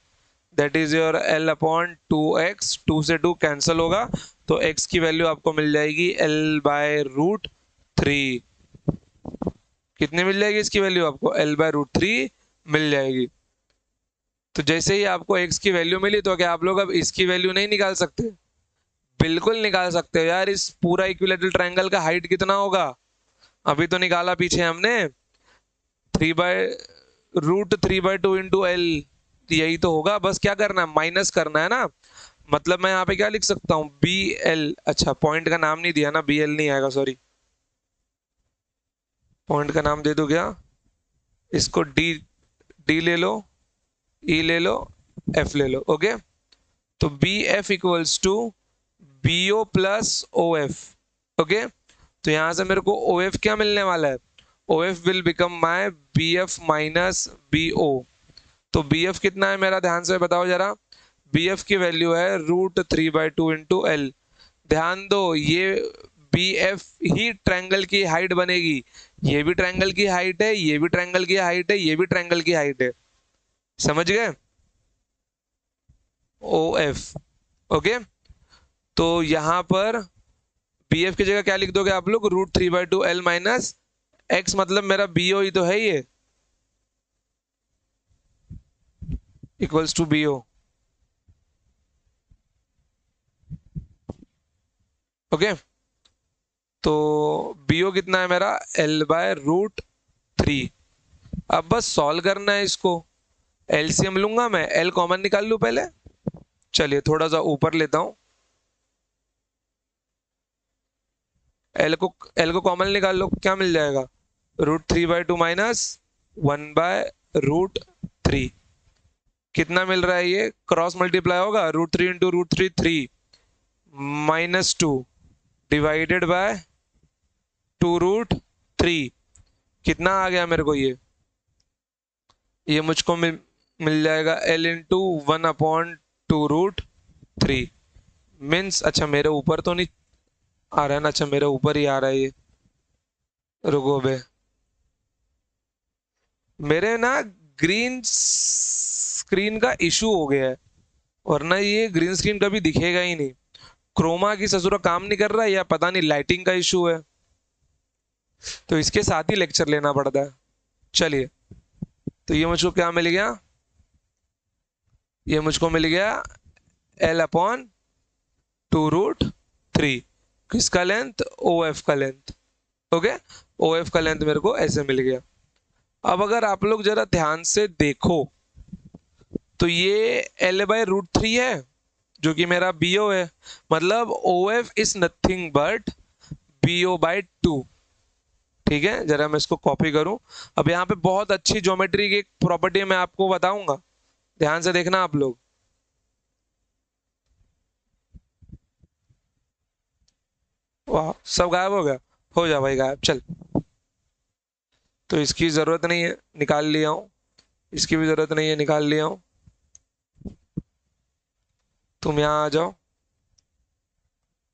that is your L upon 2x, 2 से 2 कैंसिल होगा, तो x की वैल्यू आपको मिल जाएगी L/√3। कितने मिल जाएगी इसकी वैल्यू आपको, L/√3 मिल जाएगी। तो जैसे ही आपको x की वैल्यू मिली, तो क्या आप लोग अब इसकी वैल्यू नहीं निकाल सकते? बिल्कुल निकाल सकते हो यार। इस पूरा इक्विलेटरल ट्रायंगल का हाइट कितना होगा, अभी तो निकाला पीछे हमने, 3/√3/2 इंटू एल, यही तो होगा। बस क्या करना है, माइनस करना है ना। मतलब मैं यहाँ पे क्या लिख सकता हूँ, बी एल, अच्छा पॉइंट का नाम नहीं दिया ना, बी एल नहीं आएगा, सॉरी, पॉइंट का नाम दे दो क्या, इसको डी, डी ले लो, ई ले लो, एफ ले लो। ओके, तो B F equals to B O plus O F. Okay, तो यहां से मेरे को ओ एफ क्या मिलने वाला है, O F will become my B F minus B O. तो बी एफ कितना है मेरा, ध्यान से बताओ जरा। बी एफ की वैल्यू है √3/2 इंटू एल। ध्यान दो, ये बी एफ ही ट्रायंगल की हाइट बनेगी। ये भी ट्रायंगल की हाइट है, ये भी ट्रायंगल की हाइट है, ये भी ट्रायंगल की हाइट है। समझ गए, ओ एफ। ओके, तो यहां पर बी एफ की जगह क्या लिख दोगे आप लोग, √3/2 L माइनस एक्स, मतलब मेरा बी ओ ही तो है ये, equals to B O. Okay, तो बी ओ कितना है मेरा, L/√3। अब बस सॉल्व करना है इसको। एलसीएम लूंगा मैं, एल कॉमन निकाल लूं पहले। चलिए थोड़ा सा ऊपर लेता हूं, एल को कॉमन निकाल लो, क्या मिल जाएगा, √3/2 माइनस 1/√3। कितना मिल रहा है, ये क्रॉस मल्टीप्लाई होगा, √3 इंटू √3 3 -2 डिवाइडेड बाय 2√3। कितना आ गया मेरे को, ये मुझको मिल जाएगा L इंटू 1/2√3 मीन्स, अच्छा मेरे ऊपर तो नहीं आ रहा है ना, अच्छा मेरे ऊपर ही आ रहा है ये, रुको बे, मेरे ना ग्रीन स्क्रीन का इशू हो गया है, वरना ये ग्रीन स्क्रीन कभी दिखेगा ही नहीं। क्रोमा की ससुरा काम नहीं कर रहा है, या पता नहीं लाइटिंग का इशू है, तो इसके साथ ही लेक्चर लेना पड़ता है। चलिए, तो ये मुझको क्या मिल गया, ये मुझको मिल गया L/2√3। किसका लेंथ, ओ एफ का लेंथ। ओके, ओ एफ का लेंथ मेरे को ऐसे मिल गया। अब अगर आप लोग जरा ध्यान से देखो, तो ये L/√3 है जो कि मेरा BO है, मतलब OF is nothing but BO/2। ठीक है, जरा मैं इसको कॉपी करूं। अब यहाँ पे बहुत अच्छी ज्योमेट्री की एक प्रॉपर्टी मैं आपको बताऊंगा, ध्यान से देखना आप लोग। वाह, सब गायब हो गया, हो जा भाई गायब, चल। तो इसकी जरूरत नहीं है, निकाल लिया हूं। इसकी भी जरूरत नहीं है, निकाल लिया हूं। तुम यहाँ आ जाओ,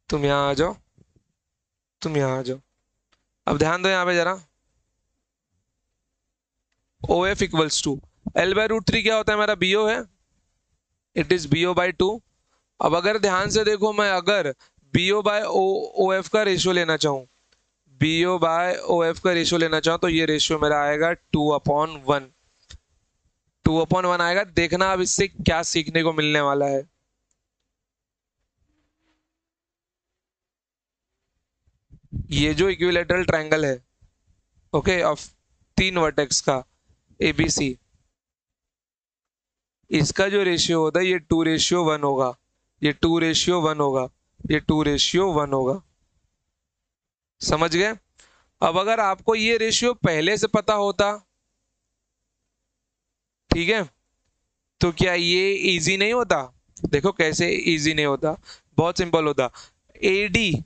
तुम यहाँ आ जाओ, तुम यहाँ आ जाओ। अब ध्यान दो यहाँ पे जरा, O F equals to L/√3 क्या होता है, मेरा BO है, इट इज BO/2। अब अगर ध्यान से देखो, मैं अगर BO/OF का रेशियो लेना चाहूँ, BO/OF का रेशियो लेना चाहूँ, तो ये रेशियो मेरा आएगा 2/1। 2/1 आएगा। देखना अब इससे क्या सीखने को मिलने वाला है। ये जो इक्विलेटरल ट्रायंगल है, ओके, ऑफ 3 वर्टेक्स का ABC, इसका जो रेशियो होता है ये 2:1 होगा, ये 2:1 होगा, ये 2:1 होगा। समझ गए। अब अगर आपको ये रेशियो पहले से पता होता, ठीक है, तो क्या ये इजी नहीं होता। देखो कैसे इजी नहीं होता, बहुत सिंपल होता। एडी,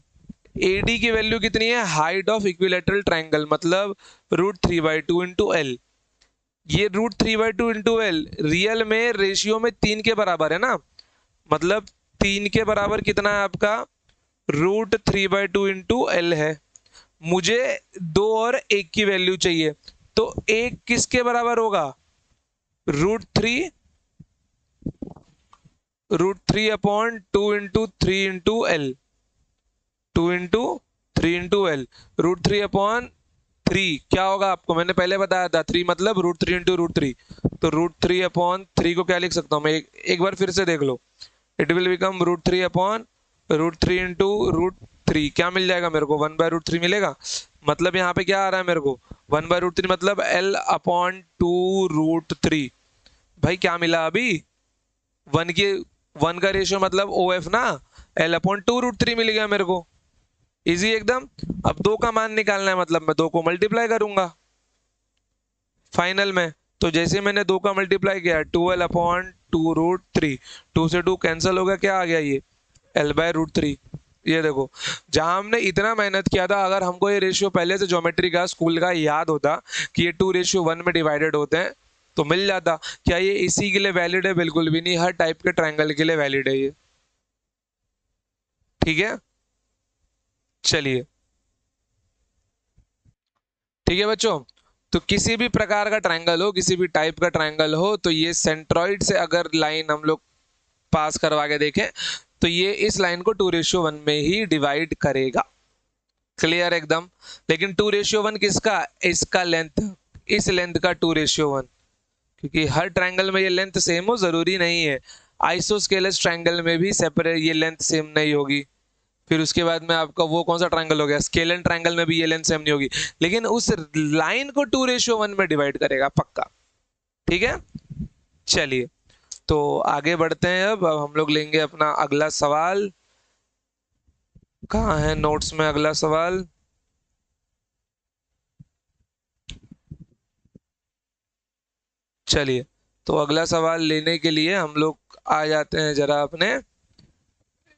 एडी की वैल्यू कितनी है, हाइट ऑफ इक्विलेटरल ट्रायंगल, मतलब √3/2 इंटू एल। ये √3/2 इंटू एल रियल में रेशियो में 3 के बराबर है ना, मतलब 3 के बराबर कितना है आपका, √3/2 इंटू एल है। मुझे 2 और 1 की वैल्यू चाहिए, तो 1 किसके बराबर होगा, √3, √3/2 into 3 into L, 2 into 3 into L. √3/3 क्या होगा, आपको मैंने पहले बताया था, 3 मतलब √3 इंटू √3। तो √3/3 को क्या लिख सकता हूँ मैं, एक बार फिर से देख लो, इट विल बिकम √3/√3 इंटू √3। क्या मिल जाएगा मेरे को, 1/√3 मिलेगा। मतलब यहाँ पे क्या आ रहा है मेरे को, 1/√3 मतलब L/2√3। भाई क्या मिला अभी, 1 के 1 का रेशियो मतलब OF ना, L/2√3 मिल गया मेरे को, इजी एकदम। अब 2 का मान निकालना है, मतलब मैं 2 को मल्टीप्लाई करूंगा फाइनल में। तो जैसे मैंने 2 का मल्टीप्लाई किया, 12/2 2√3, 2 से 2 कैंसिल हो गया, क्या आ गया ये L/√3। ये देखो, जहां हमने इतना मेहनत किया था, अगर हमको ये रेशियो पहले से ज्योमेट्री का स्कूल का याद होता कि ये 2:1 में डिवाइडेड होते हैं तो मिल जाता। क्या ये इसी के लिए वैलिड है? बिल्कुल भी नहीं, हर टाइप के ट्रायंगल के लिए वैलिड है ये। ठीक है, चलिए ठीक है बच्चों। तो किसी भी प्रकार का ट्रायंगल हो, किसी भी टाइप का ट्रायंगल हो, तो ये सेंट्रॉइड से अगर लाइन हम लोग पास करवा के देखें तो ये इस लाइन को 2:1 में ही डिवाइड करेगा। क्लियर एकदम। लेकिन 2:1 किसका? इसका लेंथ, इस लेंथ का 2:1, क्योंकि हर ट्रायंगल में ये लेंथ सेम हो जरूरी नहीं है। आइसोस्केलस ट्रायंगल में भी सेपरेट ये लेंथ सेम नहीं होगी। फिर उसके बाद में आपका वो कौन सा ट्रायंगल हो गया, स्केलन ट्रायंगल में भी ये लेंथ सेम नहीं होगी, लेकिन उस लाइन को 2:1 में डिवाइड करेगा पक्का। ठीक है, चलिए तो आगे बढ़ते हैं। अब हम लोग लेंगे अपना अगला सवाल। कहाँ है नोट्स में अगला सवाल? चलिए, तो अगला सवाल लेने के लिए हम लोग आ जाते हैं जरा अपने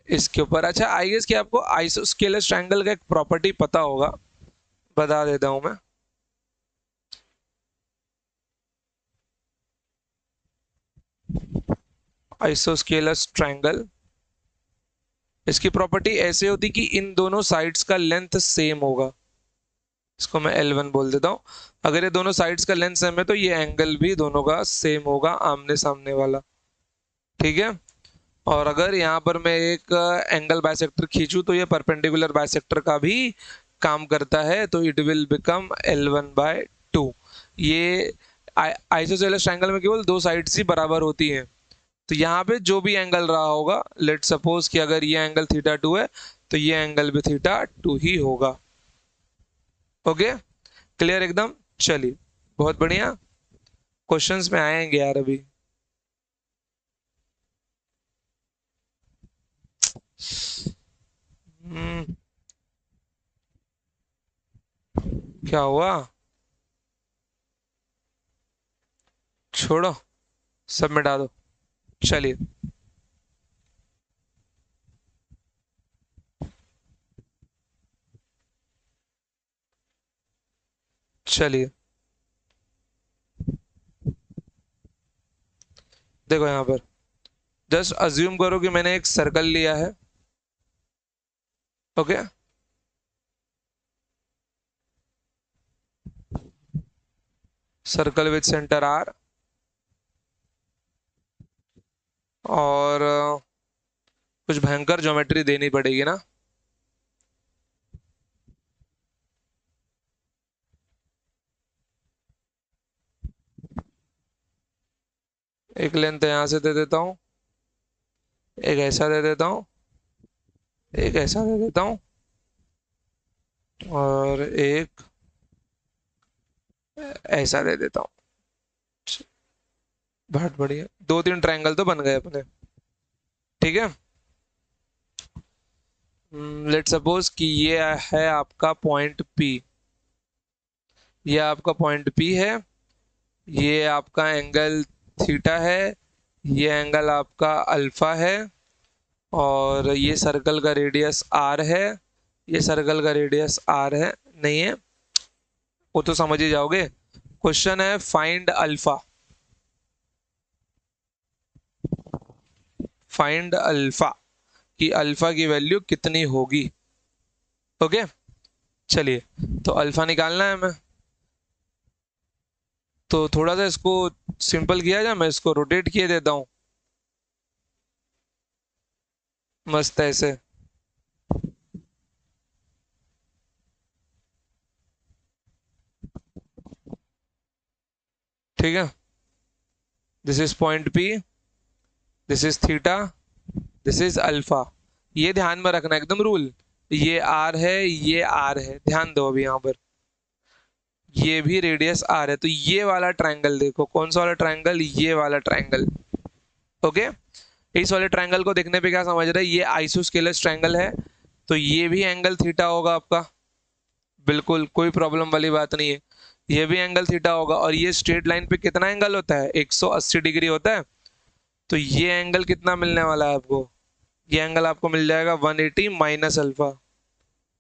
इसके ऊपर। अच्छा, आई गेस कि आपको आइसोस्केलस ट्रायंगल का एक प्रॉपर्टी पता होगा, बता देता हूं मैं। आइसोस्केलस ट्रायंगल, इसकी प्रॉपर्टी ऐसे होती कि इन दोनों साइड्स का लेंथ सेम होगा। इसको मैं L1 बोल देता हूं। अगर ये दोनों साइड्स का लेंथ सेम है तो ये एंगल भी दोनों का सेम होगा, आमने सामने वाला। ठीक है, और अगर यहाँ पर मैं एक एंगल बाइसेक्टर खींचूं तो ये परपेंडिकुलर बाइसेक्टर का भी काम करता है, तो इट विल बिकम L1/2। ये आइसोसेलेस ट्रायंगल में केवल दो साइड्स ही बराबर होती हैं, तो यहाँ पे जो भी एंगल रहा होगा, लेट सपोज कि अगर ये एंगल θ2 है तो ये एंगल भी θ2 ही होगा। ओके, क्लियर एकदम। चलिए, बहुत बढ़िया, क्वेश्चंस में आएंगे यार अभी। क्या हुआ? छोड़ो, सब मिटा दो। चलिए, चलिए देखो यहाँ पर, जस्ट अज्यूम करो कि मैंने एक सर्कल लिया है। Okay, circle with centre R, और कुछ भयंकर ज्योमेट्री देनी पड़ेगी ना। एक लेंथ यहां से दे देता हूं, एक ऐसा दे देता हूं, एक ऐसा दे देता हूं, और एक ऐसा दे देता हूं। बहुत बढ़िया, 2-3 ट्रायंगल तो बन गए अपने। ठीक है, लेट सपोज कि ये है आपका पॉइंट P, ये आपका पॉइंट P है, ये आपका एंगल थीटा है, ये एंगल आपका अल्फा है, और ये सर्कल का रेडियस R है, ये सर्कल का रेडियस R है। नहीं है वो तो समझ ही जाओगे। क्वेश्चन है फाइंड अल्फा, फाइंड अल्फा कि अल्फा की वैल्यू कितनी होगी। ओके, चलिए, तो अल्फा निकालना है हमें, तो थोड़ा सा इसको सिंपल किया जाए, मैं इसको रोटेट किए देता हूं मस्त ऐसे। ठीक है, this is point P, this is theta, this is alpha. ये ध्यान में रखना एकदम रूल, ये R है, ये R है, ध्यान दो अभी यहाँ पर, ये भी रेडियस R है, तो ये वाला ट्रायंगल देखो, कौन सा वाला ट्रायंगल, ये वाला ट्रायंगल। ओके, इस वाले ट्रायंगल को देखने पे क्या समझ रहे हैं, ये आइसोस्केलस ट्रायंगल है, तो ये भी एंगल थीटा होगा आपका, बिल्कुल कोई प्रॉब्लम वाली बात नहीं है। ये भी एंगल थीटा होगा, और ये स्ट्रेट लाइन पे कितना एंगल होता है, 180 डिग्री होता है। तो ये एंगल कितना मिलने वाला है आपको? ये एंगल आपको मिल जाएगा 180 माइनस अल्फा,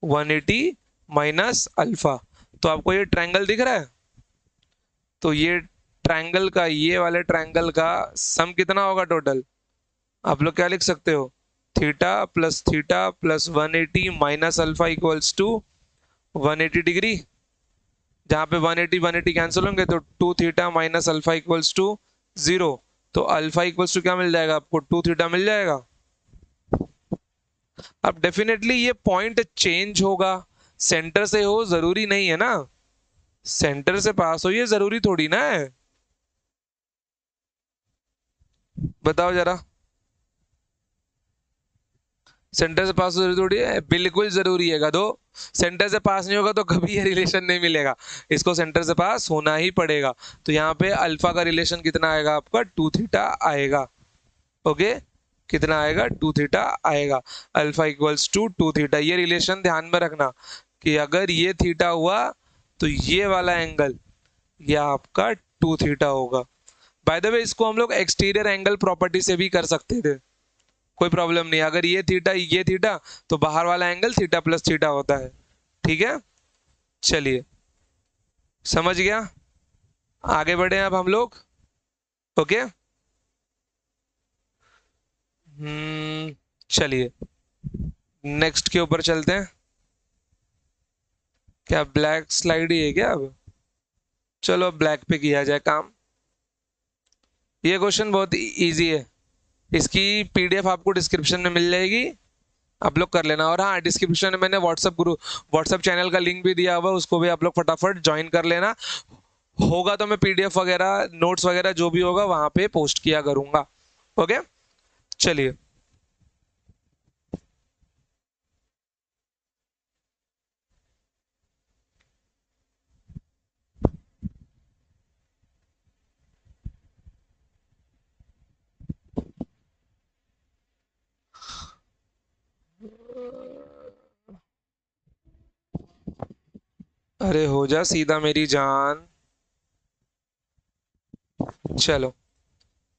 180 माइनस अल्फा। तो आपको ये ट्रायंगल दिख रहा है? तो ये ट्रायंगल का, ये वाले ट्रायंगल का सम कितना होगा टोटल? आप लोग क्या लिख सकते हो? Theta plus 180 minus alpha equals to 180 degree. जहां पे 180 180 कैंसिल होंगे तो 2 theta minus alpha equals to 0। तो अल्फा इक्वल्स टू क्या मिल जाएगा आपको? 2 थीटा मिल जाएगा। अब डेफिनेटली ये पॉइंट चेंज होगा, सेंटर से हो जरूरी नहीं है ना, सेंटर से पास हो ये जरूरी थोड़ी ना है। बताओ जरा, सेंटर से पास हो जरूरी थोड़ी है? बिल्कुल जरूरी है गधो। सेंटर से पास नहीं होगा तो कभी ये रिलेशन नहीं मिलेगा, इसको सेंटर से पास होना ही पड़ेगा। तो यहाँ पे अल्फा का रिलेशन कितना आएगा आपका? 2 थीटा आएगा। ओके, कितना आएगा? 2 थीटा आएगा। Alpha equals to 2 theta. ये रिलेशन ध्यान में रखना कि अगर ये थीटा हुआ तो ये वाला एंगल ये आपका 2 थीटा होगा। बाय द वे इसको हम लोग एक्सटीरियर एंगल प्रॉपर्टी से भी कर सकते थे, कोई प्रॉब्लम नहीं। अगर ये थीटा तो बाहर वाला एंगल थीटा प्लस थीटा होता है। ठीक है, चलिए समझ गया। आगे बढ़े अब हम लोग। ओके, चलिए नेक्स्ट के ऊपर चलते हैं। क्या ब्लैक स्लाइड ही है क्या अब? चलो ब्लैक पे किया जाए काम। ये क्वेश्चन बहुत इजी है, इसकी पीडीएफ आपको डिस्क्रिप्शन में मिल जाएगी, आप लोग कर लेना। और हाँ, डिस्क्रिप्शन में मैंने व्हाट्सएप चैनल का लिंक भी दिया हुआ है, उसको भी आप लोग फटाफट ज्वाइन कर लेना। होगा तो मैं पीडीएफ वगैरह नोट्स वगैरह जो भी होगा वहां पे पोस्ट किया करूंगा। ओके, चलिए। अरे हो जा सीधा मेरी जान। चलो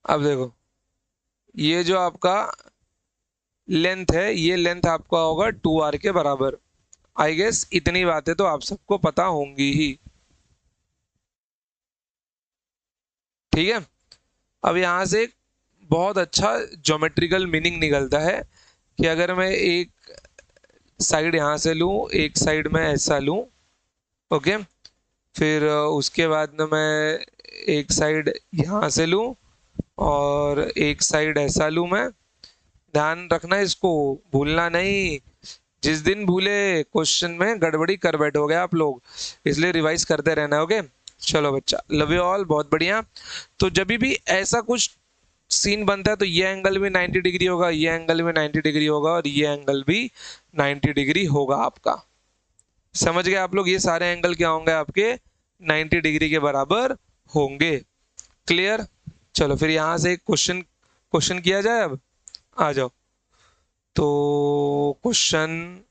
अब देखो, ये जो आपका लेंथ है, ये लेंथ आपका होगा 2r के बराबर। आई गेस इतनी बातें तो आप सबको पता होंगी ही। ठीक है, अब यहां से एक बहुत अच्छा ज्योमेट्रिकल मीनिंग निकलता है कि अगर मैं एक साइड यहां से लूं, एक साइड में ऐसा लूं, ओके, फिर उसके बाद में मैं एक साइड यहां से लूं और एक साइड ऐसा लूं मैं। ध्यान रखना, इसको भूलना नहीं। जिस दिन भूले क्वेश्चन में गड़बड़ी कर बैठोगे आप लोग, इसलिए रिवाइज करते रहना। ओके, चलो बच्चा, लव यू ऑल, बहुत बढ़िया। तो जब भी ऐसा कुछ सीन बनता है तो ये एंगल भी 90 डिग्री होगा, ये एंगल भी 90 डिग्री होगा और ये एंगल भी 90 डिग्री होगा आपका। समझ गए आप लोग? ये सारे एंगल क्या होंगे आपके? 90 डिग्री के बराबर होंगे। क्लियर? चलो फिर यहां से एक क्वेश्चन क्वेश्चन किया जाए अब। आ जाओ। तो क्वेश्चन,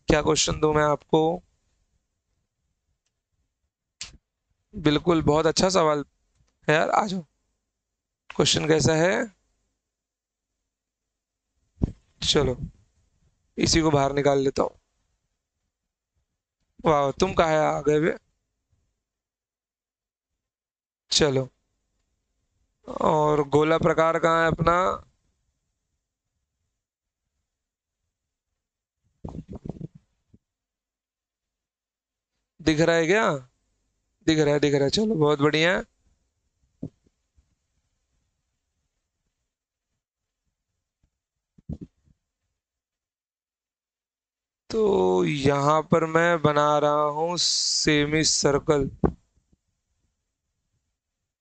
क्या क्वेश्चन दूं मैं आपको? बिल्कुल, बहुत अच्छा सवाल है यार, आ जाओ। क्वेश्चन कैसा है? चलो इसी को बाहर निकाल लेता हूँ। वाह, तुम कहाँ आ गए बे? चलो, और गोला प्रकार कहाँ है अपना? दिख रहा है क्या? दिख रहा है, दिख रहा है, चलो बहुत बढ़िया। तो यहाँ पर मैं बना रहा हूँ सेमी सर्कल।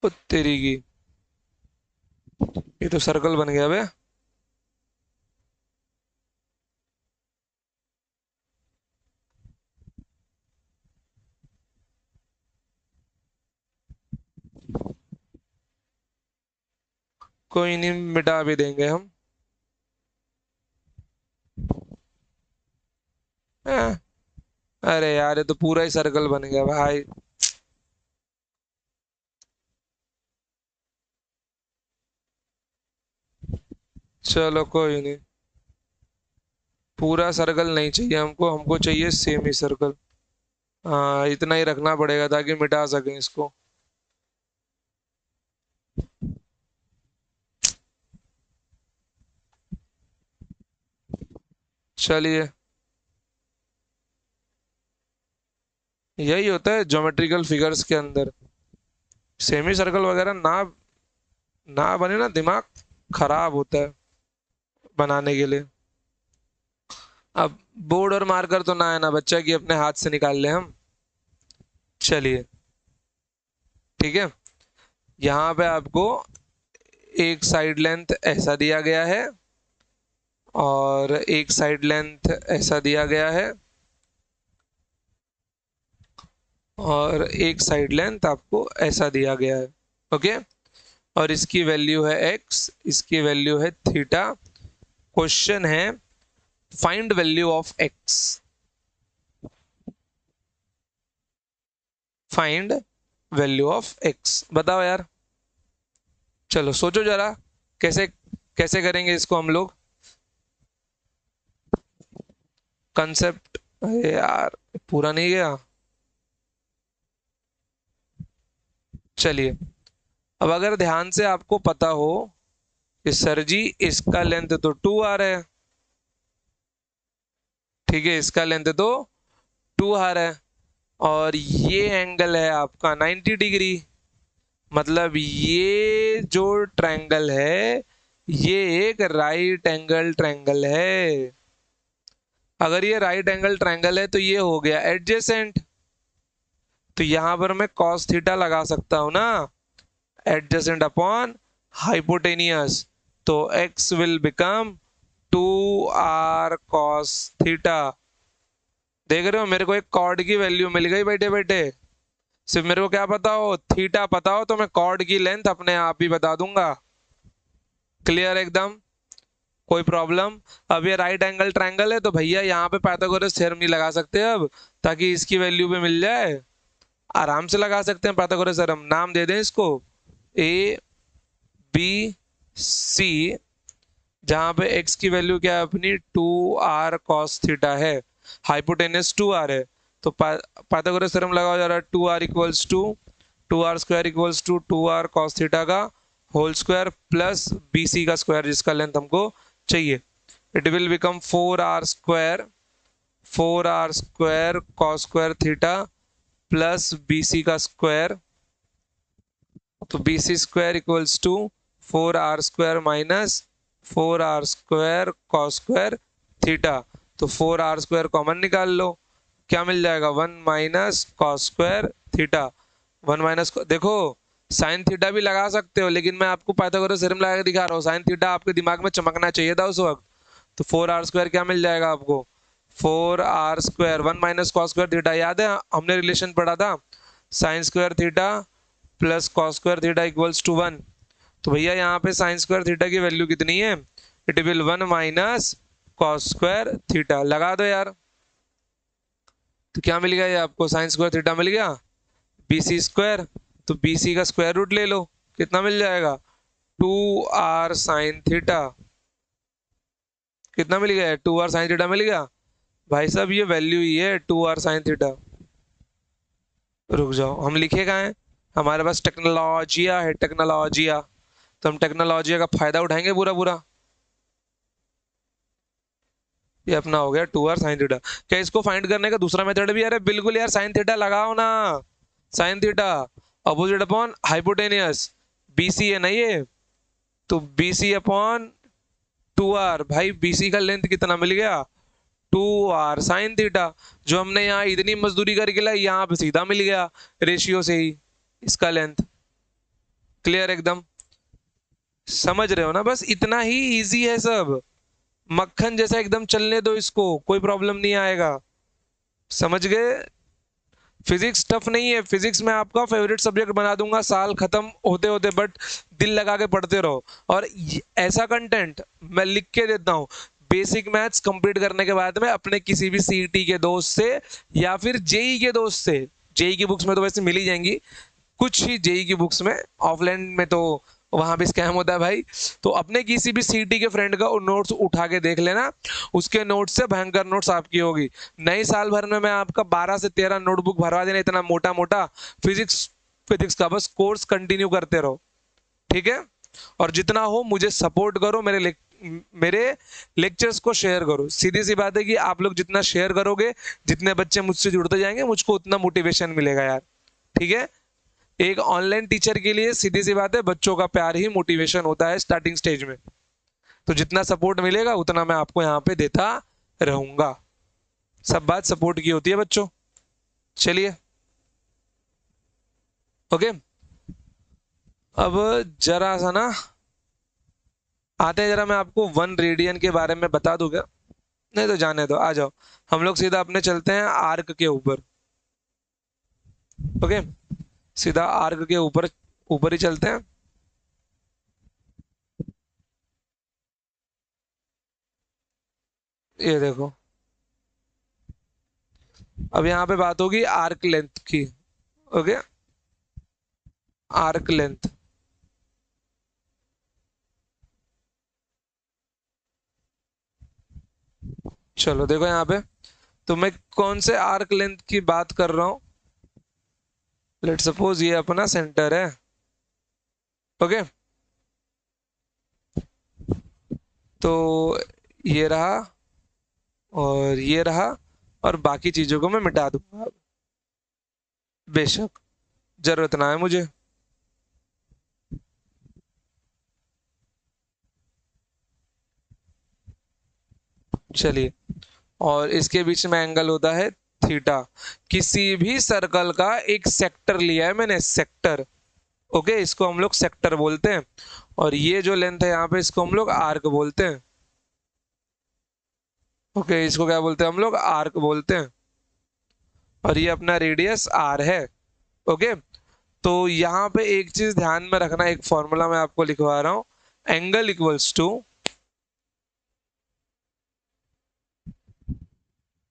ओ तेरी की, ये तो सर्कल बन गया बे। कोई नहीं, मिटा भी देंगे हम। हैं? अरे यार, ये तो पूरा ही सर्कल बन गया भाई। चलो कोई नहीं, पूरा सर्कल नहीं चाहिए हमको, हमको चाहिए सेमी सर्कल। हाँ इतना ही रखना पड़ेगा ताकि मिटा सकें इसको। चलिए, यही होता है ज्योमेट्रिकल फिगर्स के अंदर, सेमी सर्कल वगैरह ना ना बने ना दिमाग खराब होता है बनाने के लिए। अब बोर्ड और मार्कर तो ना है ना बच्चा कि अपने हाथ से निकाल ले हम। चलिए ठीक है, यहाँ पे आपको एक साइड लेंथ ऐसा दिया गया है और एक साइड लेंथ ऐसा दिया गया है और एक साइड लेंथ आपको ऐसा दिया गया है। ओके, और इसकी वैल्यू है x, इसकी वैल्यू है थीटा। क्वेश्चन है find value of x, find value of x, बताओ यार। चलो सोचो जरा, कैसे कैसे करेंगे इसको हम लोग। कंसेप्ट, अरे यार पूरा नहीं गया। चलिए, अब अगर ध्यान से आपको पता हो कि सर जी इसका लेंथ तो 2r है, ठीक है, इसका लेंथ तो 2r है और ये एंगल है आपका 90 डिग्री, मतलब ये जो ट्रायंगल है ये एक राइट एंगल ट्रायंगल है। अगर ये राइट एंगल ट्रायंगल है तो ये हो गया एडजेसेंट, तो यहां पर मैं cos थीटा लगा सकता हूं ना, एडजेसेंट अपॉन हाइपोटेनियस, तो x will become 2r cos theta. देख रहे हो, मेरे को एक कॉर्ड की वैल्यू मिल गई बैठे बैठे। सिर्फ मेरे को क्या पता हो, थीटा पता हो तो मैं कॉर्ड की लेंथ अपने आप ही बता दूंगा। क्लियर एकदम, कोई प्रॉब्लम। अब ये राइट एंगल ट्रायंगल है तो भैया यहाँ पे पाइथागोरस थ्योरम नहीं लगा सकते अब, ताकि इसकी वैल्यू पे मिल जाए। आराम से लगा सकते हैं पाइथागोरस थ्योरम, नाम दे दें इसको ए बी सी, जहां पे x की वैल्यू क्या है अपनी 2r cos थीटा है, हाइपोटेनस 2r है, तो पाइथागोरस थ्योरम लगाओ जरा। 2r equals to 2r square equals to 2r cos theta का होल स्क्वायर प्लस bc का स्क्वायर जिसका लेंथ हमको चाहिए। It will become 4r square, 4r square cos square theta plus bc का स्क्वायर, तो bc square equals to 4r square minus 4r square cos square theta, तो 4r square common निकाल लो, क्या मिल जाएगा 1 माइनस cos स्क्वायर थीटा। 1 माइनस, देखो sine theta भी लगा सकते हो लेकिन मैं आपको पाइथागोरस थ्योरम लगा के दिखा रहा हूँ, साइन थीटा आपके दिमाग में चमकना चाहिए था उस वक्त। तो 4r स्क्वायर क्या मिल जाएगा आपको, 4r स्क्वायर 1 माइनस cos स्क्वायर थीटा, याद है हमने रिलेशन पढ़ा था, sine square theta plus cos square theta equals to 1। तो भैया यहाँ पे साइन स्क्वायर थीटा की वैल्यू कितनी है, इट विल 1 माइनस cos स्क्वायर थीटा, लगा दो यार। तो क्या मिल गया ये आपको, साइन स्क्वायर थीटा मिल गया, bc स्क्वायर, तो bc का स्क्वायर रूट ले लो, कितना मिल जाएगा 2r साइन थीटा, कितना मिल गया 2r साइन थीटा मिल गया। भाई साहब ये वैल्यू ही है 2r साइन थीटा। रुक जाओ, हम लिखे कहाँ हैं, हमारे पास टेक्नोलॉजिया है, टेक्नोलॉजिया, तो हम टेक्नोलॉजिया का फायदा उठाएंगे पूरा पूरा। ये अपना हो गया 2r साइन थीटा। क्या इसको फाइंड करने का दूसरा मेथड भी, अरे बिल्कुल यार, साइन थीटा लगाओ ना, sine theta opposite upon hypotenuse, BC है ना ये, तो बीसी अपॉन 2r, भाई बीसी का लेंथ कितना मिल गया 2r साइन थीटा, जो हमने यहाँ इतनी मजदूरी करके लाई यहाँ पे सीधा मिल गया रेशियो से ही इसका लेंथ। क्लियर एकदम, समझ रहे हो ना, बस इतना ही इजी है सब, मक्खन जैसा एकदम चलने दो इसको, कोई प्रॉब्लम नहीं आएगा, समझ गए। फिजिक्स टफ नहीं है, फिजिक्स में आपका फेवरेट सब्जेक्ट बना दूंगा साल खत्म होते होते, बट दिल लगा के पढ़ते रहो। और ऐसा कंटेंट मैं लिख के देता हूँ, बेसिक मैथ्स कंप्लीट करने के बाद में अपने किसी भी सीईटी के दोस्त से या फिर जेई के दोस्त से, जेई की बुक्स में तो वैसे मिल ही जाएंगी, कुछ ही जेई की बुक्स में, ऑफलाइन में तो वहां भी स्कैम होता है भाई। तो अपने किसी भी सीटी के फ्रेंड का नोट्स उठा के देख लेना, उसके नोट्स से भयंकर नोट्स आपकी होगी। नई साल भर में मैं आपका 12 से 13 नोटबुक भरवा देना, इतना मोटा मोटा फिजिक्स फिजिक्स का। बस कोर्स कंटिन्यू करते रहो, ठीक है। और जितना हो मुझे सपोर्ट करो, मेरे लेक्चर्स को शेयर करो। सीधी सी बात है कि आप लोग जितना शेयर करोगे, जितने बच्चे मुझसे जुड़ते जाएंगे, मुझको उतना मोटिवेशन मिलेगा यार, ठीक है। एक ऑनलाइन टीचर के लिए सीधी सी बात है, बच्चों का प्यार ही मोटिवेशन होता है स्टार्टिंग स्टेज में। तो जितना सपोर्ट मिलेगा उतना मैं आपको यहाँ पे देता रहूंगा। सब बात सपोर्ट की होती है बच्चों। चलिए, ओके। अब जरा सा ना आते हैं, जरा मैं आपको 1 रेडियन के बारे में बता दूंगा। नहीं तो जाने दो, आ जाओ। हम लोग सीधा अपने चलते हैं आर्क के ऊपर, ओके। सीधा आर्क के ऊपर ऊपर ही चलते हैं। ये देखो, अब यहाँ पे बात होगी आर्क लेंथ की, ओके। आर्क लेंथ, चलो देखो यहाँ पे, तो मैं कौन से आर्क लेंथ की बात कर रहा हूँ। लेट सपोज ये अपना सेंटर है, ओके। तो ये रहा और ये रहा, और बाकी चीजों को मैं मिटा दूंगा बेशक, जरूरत ना है मुझे। चलिए, और इसके बीच में एंगल होता है थीटा। किसी भी सर्कल का एक सेक्टर लिया है मैंने, सेक्टर, ओके। इसको हम लोग सेक्टर बोलते हैं। और ये जो लेंथ है यहाँ पे, इसको हम लोग आर्क बोलते हैं, ओके। इसको क्या बोलते हैं हम लोग, आर्क बोलते हैं। और ये अपना रेडियस आर है, ओके। तो यहाँ पे एक चीज ध्यान में रखना, एक फॉर्मूला मैं आपको लिखवा रहा हूँ। Angle equals to,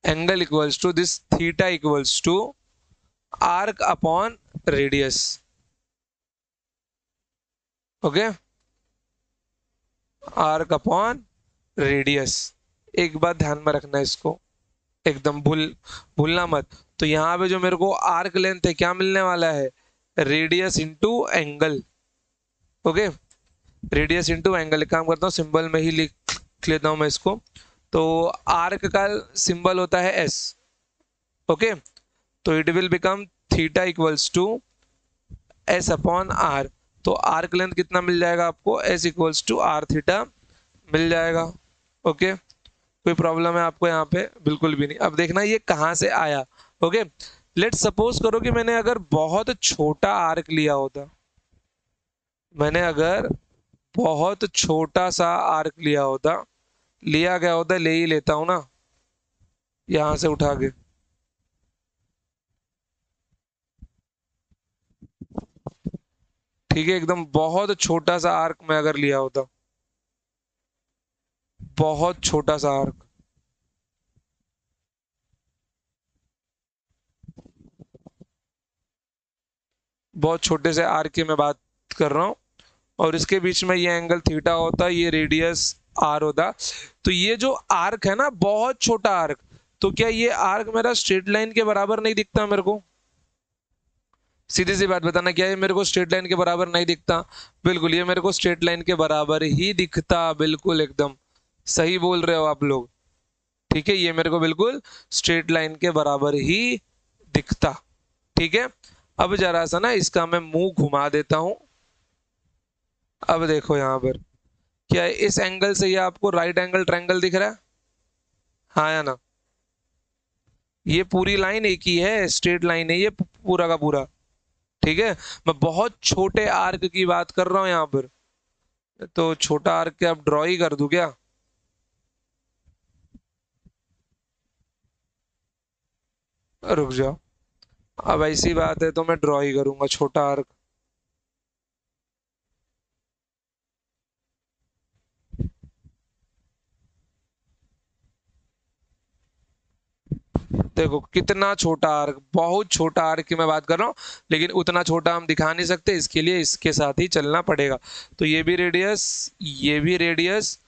angle equals to this theta equals to arc upon radius, okay. Arc upon radius, एक बात ध्यान में रखना इसको, एकदम भूलना मत। तो यहाँ पे जो मेरे को आर्क लेंथ है, क्या मिलने वाला है, radius into angle, okay. Radius into angle. काम करता हूँ सिंबल में ही लिख लेता हूँ मैं इसको। तो आर्क का सिंबल होता है एस, ओके। तो it will become theta equals to S upon R. तो आर्क लेंथ कितना मिल जाएगा आपको, S equals to R theta मिल जाएगा, ओके। कोई प्रॉब्लम है आपको यहाँ पे, बिल्कुल भी नहीं। अब देखना ये कहाँ से आया, ओके। लेट सपोज करो कि मैंने अगर बहुत छोटा आर्क लिया होता, मैंने अगर बहुत छोटा सा आर्क लिया होता, लिया गया होता, ले ही लेता हूं ना यहां से उठा के। ठीक है, एकदम बहुत छोटा सा आर्क मैं अगर लिया होता, बहुत छोटा सा आर्क, बहुत छोटे से आर्क की मैं बात कर रहा हूँ। और इसके बीच में ये एंगल थीटा होता, ये रेडियस आर होता। तो ये जो आर्क है ना, बहुत छोटा आर्क, तो क्या ये आर्क मेरा स्ट्रेट लाइन के बराबर नहीं दिखता मेरे को? सीधी सी बात बताना, क्या ये मेरे को स्ट्रेट लाइन के बराबर नहीं दिखता? बिल्कुल, ये मेरे को स्ट्रेट लाइन के बराबर ही दिखता, बिल्कुल एकदम सही बोल रहे हो आप लोग। ठीक है, ये मेरे को बिल्कुल स्ट्रेट लाइन के बराबर ही दिखता, ठीक है। अब जरा सा ना इसका मैं मुंह घुमा देता हूं। अब देखो यहाँ पर, क्या इस एंगल से ये आपको राइट एंगल ट्रायंगल दिख रहा है? हाँ या ना? ये पूरी लाइन एक ही है, स्ट्रेट लाइन है ये पूरा का पूरा, ठीक है। मैं बहुत छोटे आर्क की बात कर रहा हूँ यहाँ पर। तो छोटा आर्क क्या अब ड्रॉ ही कर दूं क्या? रुक जाओ, अब ऐसी बात है तो मैं ड्रॉ ही करूंगा छोटा आर्क। देखो कितना छोटा आर्क, बहुत छोटा आर्क की मैं बात कर रहा हूँ, लेकिन उतना छोटा हम दिखा नहीं सकते, इसके लिए इसके साथ ही चलना पड़ेगा। तो ये भी रेडियस, ये भी रेडियस,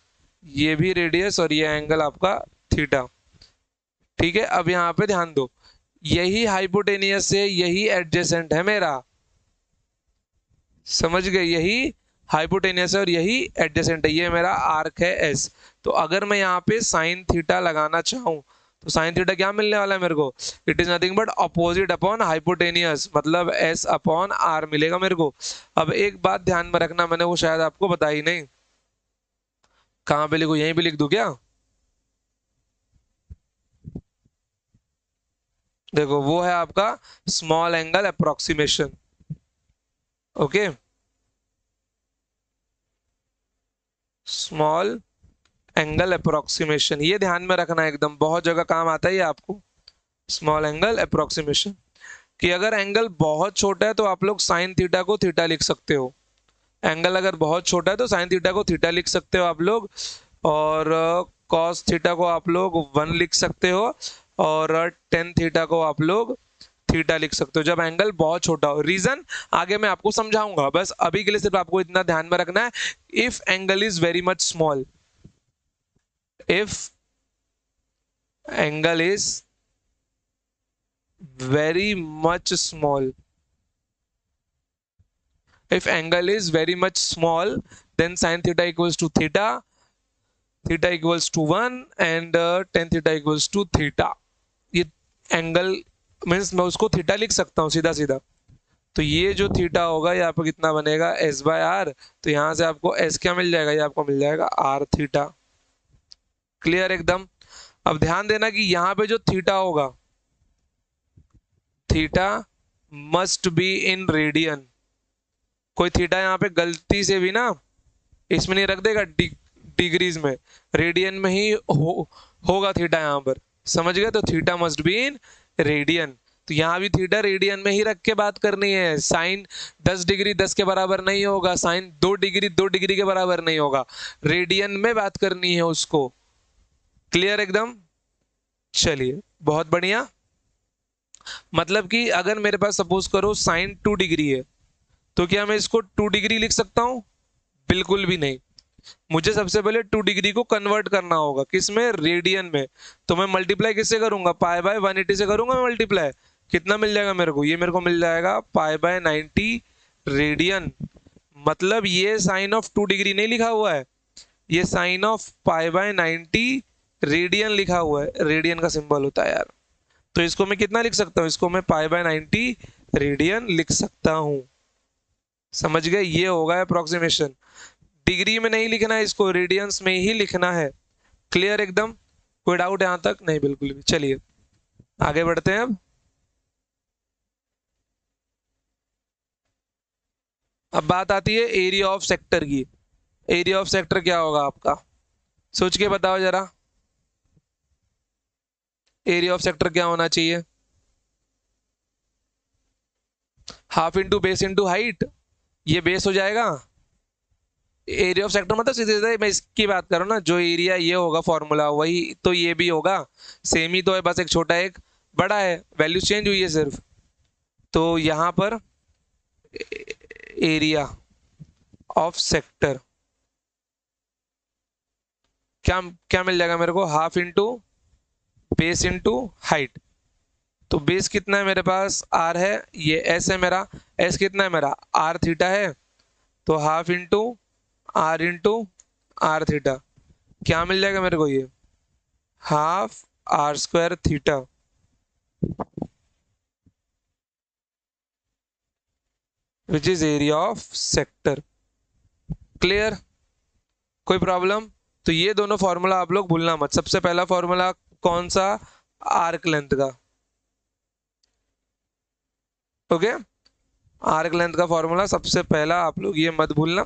ये भी रेडियस, और ये एंगल आपका थीटा। ठीक है, अब यहाँ पे ध्यान दो, यही हाइपोटेनियस से यही एडजेसेंट है मेरा, समझ गए, यही हाइपोटेनियस है और यही एडजेसेंट है, ये मेरा आर्क है एस। तो अगर मैं यहाँ पे साइन थीटा लगाना चाहूं तो साइन थीटा क्या मिलने वाला है मेरे को, it is nothing but opposite upon hypotenuse, मतलब एस अपॉन आर मिलेगा मेरे को। अब एक बात ध्यान में रखना, मैंने वो शायद आपको बताई नहीं, कहाँ पे लिखूं, यहीं पे लिख दूं क्या? देखो वो है आपका small angle approximation. Okay, small angle approximation, ये ध्यान में रखना एकदम, बहुत जगह काम आता है ये आपको। स्मॉल एंगल अप्रोक्सीमेशन, कि अगर एंगल बहुत छोटा है तो आप लोग साइन थीटा को थीटा लिख सकते हो, एंगल अगर बहुत छोटा है तो साइन थीटा को थीटा लिख सकते हो आप लोग, और कॉस थीटा को आप लोग 1 लिख सकते हो, और टेन थीटा को आप लोग थीटा लिख सकते हो, जब एंगल बहुत छोटा हो। रीजन आगे मैं आपको समझाऊंगा, बस अभी के लिए सिर्फ आपको इतना ध्यान में रखना है, if angle is very much small, if angle is very much small, if angle is very much small, then sin theta equals to theta, theta equals to 1, and tan theta equals to theta। ये angle means मैं उसको theta लिख सकता हूँ सीधा सीधा। तो ये जो थीटा होगा ये आपको कितना बनेगा, एस बाय आर। तो यहां से आपको एस क्या मिल जाएगा, ये आपको मिल जाएगा आर थीटा। क्लियर एकदम। अब ध्यान देना कि यहां पे जो थीटा होगा, theta must be in radian. कोई थीटा यहाँ पे गलती से भी ना इसमें नहीं रख देगा डिग्रीज में, रेडियन में ही होगा थीटा यहाँ पर, समझ गए? तो theta must be in radian. तो यहाँ भी थीटा रेडियन में ही रख के बात करनी है। साइन 10 डिग्री 10 के बराबर नहीं होगा, साइन 2 डिग्री 2 डिग्री के बराबर नहीं होगा, रेडियन में बात करनी है उसको। क्लियर एकदम? चलिए बहुत बढ़िया। मतलब कि अगर मेरे पास सपोज करो साइन 2 डिग्री है, तो क्या मैं इसको 2 डिग्री लिख सकता हूं? बिल्कुल भी नहीं। मुझे सबसे पहले 2 डिग्री को कन्वर्ट करना होगा, किसमें? रेडियन में। तो मैं मल्टीप्लाई किससे करूंगा? पाई बाय 180 से करूंगा मैं मल्टीप्लाई। कितना मिल जाएगा मेरे को? ये मेरे को मिल जाएगा पाई बाय 90 रेडियन। मतलब ये साइन ऑफ 2 डिग्री नहीं लिखा हुआ है, ये sine of pi by 90 radian लिखा हुआ है, रेडियन का सिंबल होता है यार। तो इसको मैं कितना लिख सकता हूँ? इसको मैं पाई बाय 90 रेडियन लिख सकता हूं। समझ गए? ये होगा अप्रोक्सीमेशन। डिग्री में नहीं लिखना है इसको, रेडियंस में ही लिखना है। क्लियर एकदम? कोई डाउट यहां तक? नहीं बिल्कुल भी। चलिए आगे बढ़ते हैं। अब बात आती है एरिया ऑफ सेक्टर की। एरिया ऑफ सेक्टर क्या होगा आपका? सोच के बताओ जरा, एरिया ऑफ सेक्टर क्या होना चाहिए? Half into base into height, ये बेस हो जाएगा। एरिया ऑफ सेक्टर मतलब सीधे सीधे मैं इसकी बात कर रहा हूँ ना, जो एरिया ये होगा फॉर्मूला वही तो ये भी होगा, सेम ही तो है, बस एक छोटा एक बड़ा है, वैल्यू चेंज हुई है सिर्फ। तो यहां पर एरिया ऑफ सेक्टर क्या क्या मिल जाएगा मेरे को? Half into base into height. तो बेस कितना है मेरे पास? आर है, ये एस है मेरा, एस कितना है मेरा? आर थीटा है। तो हाफ इंटू आर थीटा, क्या मिल जाएगा मेरे को? ये half are square theta. Which is area of sector. Clear? कोई प्रॉब्लम? तो ये दोनों फॉर्मूला आप लोग भूलना मत। सबसे पहला फॉर्मूला कौन सा? आर्क लेंथ का। ओके, आर्क लेंथ का फॉर्मूला सबसे पहला, आप लोग ये मत भूलना।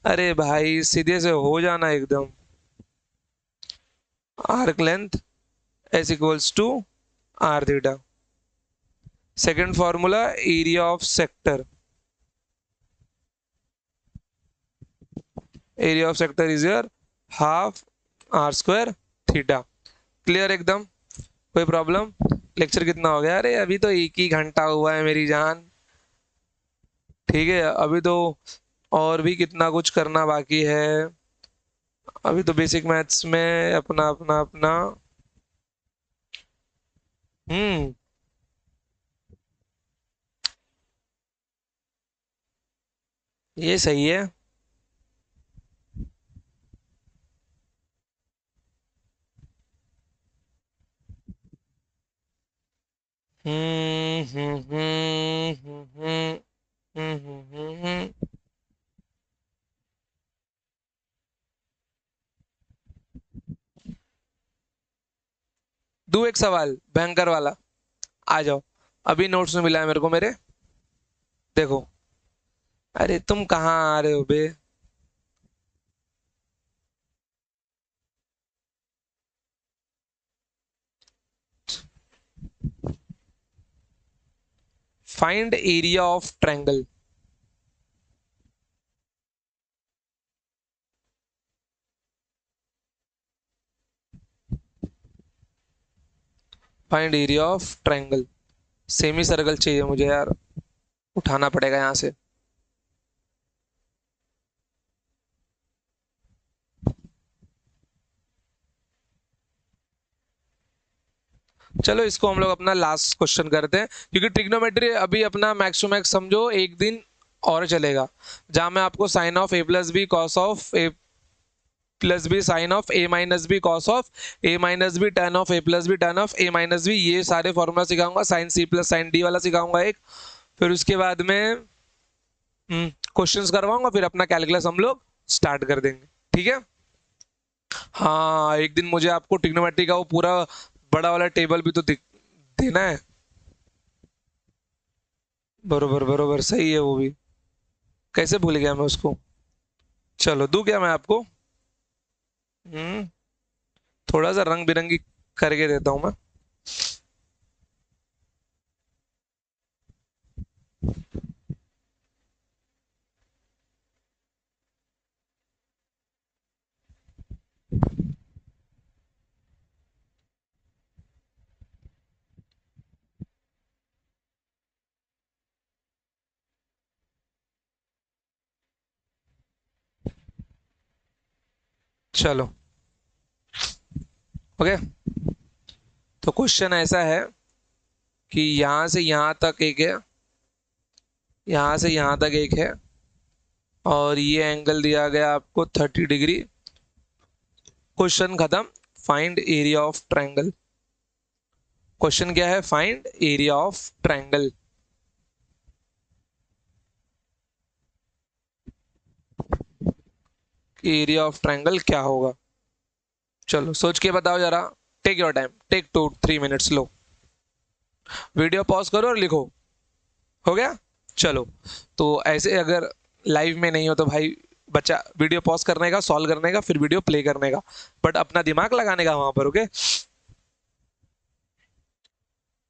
अरे भाई सीधे से हो जाना एकदम। Arc length S equals to R theta. Second formula area of sector, area of sector is your half are square theta. Clear एकदम? कोई प्रॉब्लम? लेक्चर कितना हो गया? अरे अभी तो 1 ही घंटा हुआ है मेरी जान। ठीक है, अभी तो और भी कितना कुछ करना बाकी है। अभी तो बेसिक मैथ्स में अपना अपना अपना। हम्म। ये सही है। हम्म हम्म हम्म हम्म हम्म। दो एक सवाल भयंकर वाला। आ जाओ। अभी नोट्स में मिला है मेरे को मेरे। देखो। अरे तुम कहाँ आ रहे हो बे? Find area of triangle. Find area of triangle. Semi circle चाहिए मुझे यार। उठाना पड़ेगा यहाँ से। चलो इसको हम लोग अपना लास्ट क्वेश्चन करते हैं, क्योंकि ट्रिग्नोमेट्री अभी अपना मैक्स टू मैक्स समझो एक दिन और चलेगा, जहां मैं आपको sine of A plus B cos of A plus B sine of A minus B cos of A minus B tan of A plus B tan of A minus B, ये सारे फॉर्मूला सिखाऊंगा। Sine C plus sine D वाला सिखाऊंगा एक। फिर उसके बाद में क्वेश्चंस करवाऊंगा, फिर अपना कैलकुलस हम लोग स्टार्ट कर देंगे। ठीक है। हाँ, एक दिन मुझे आपको ट्रिग्नोमेट्री का वो पूरा बड़ा वाला टेबल भी तो देना है। बरोबर बरोबर, सही है वो भी। कैसे भूल गया मैं उसको। चलो दूं क्या मैं आपको? हम्म। थोड़ा सा रंग बिरंगी करके देता हूं मैं। चलो। ओके। तो क्वेश्चन ऐसा है कि यहां से यहां तक एक है, यहां से यहां तक एक है, और ये एंगल दिया गया आपको 30 डिग्री। क्वेश्चन खत्म। Find area of triangle. Question क्या है? Find area of triangle. Area of triangle क्या होगा? चलो सोच के बताओ जरा। Take your time, take 2-3 minutes लो। वीडियो पॉज करो और लिखो। हो गया? चलो। तो ऐसे अगर लाइव में नहीं हो तो भाई, बच्चा वीडियो पॉज करने का, सॉल्व करने का, फिर वीडियो प्ले करने का, बट अपना दिमाग लगाने का वहां पर। ओके।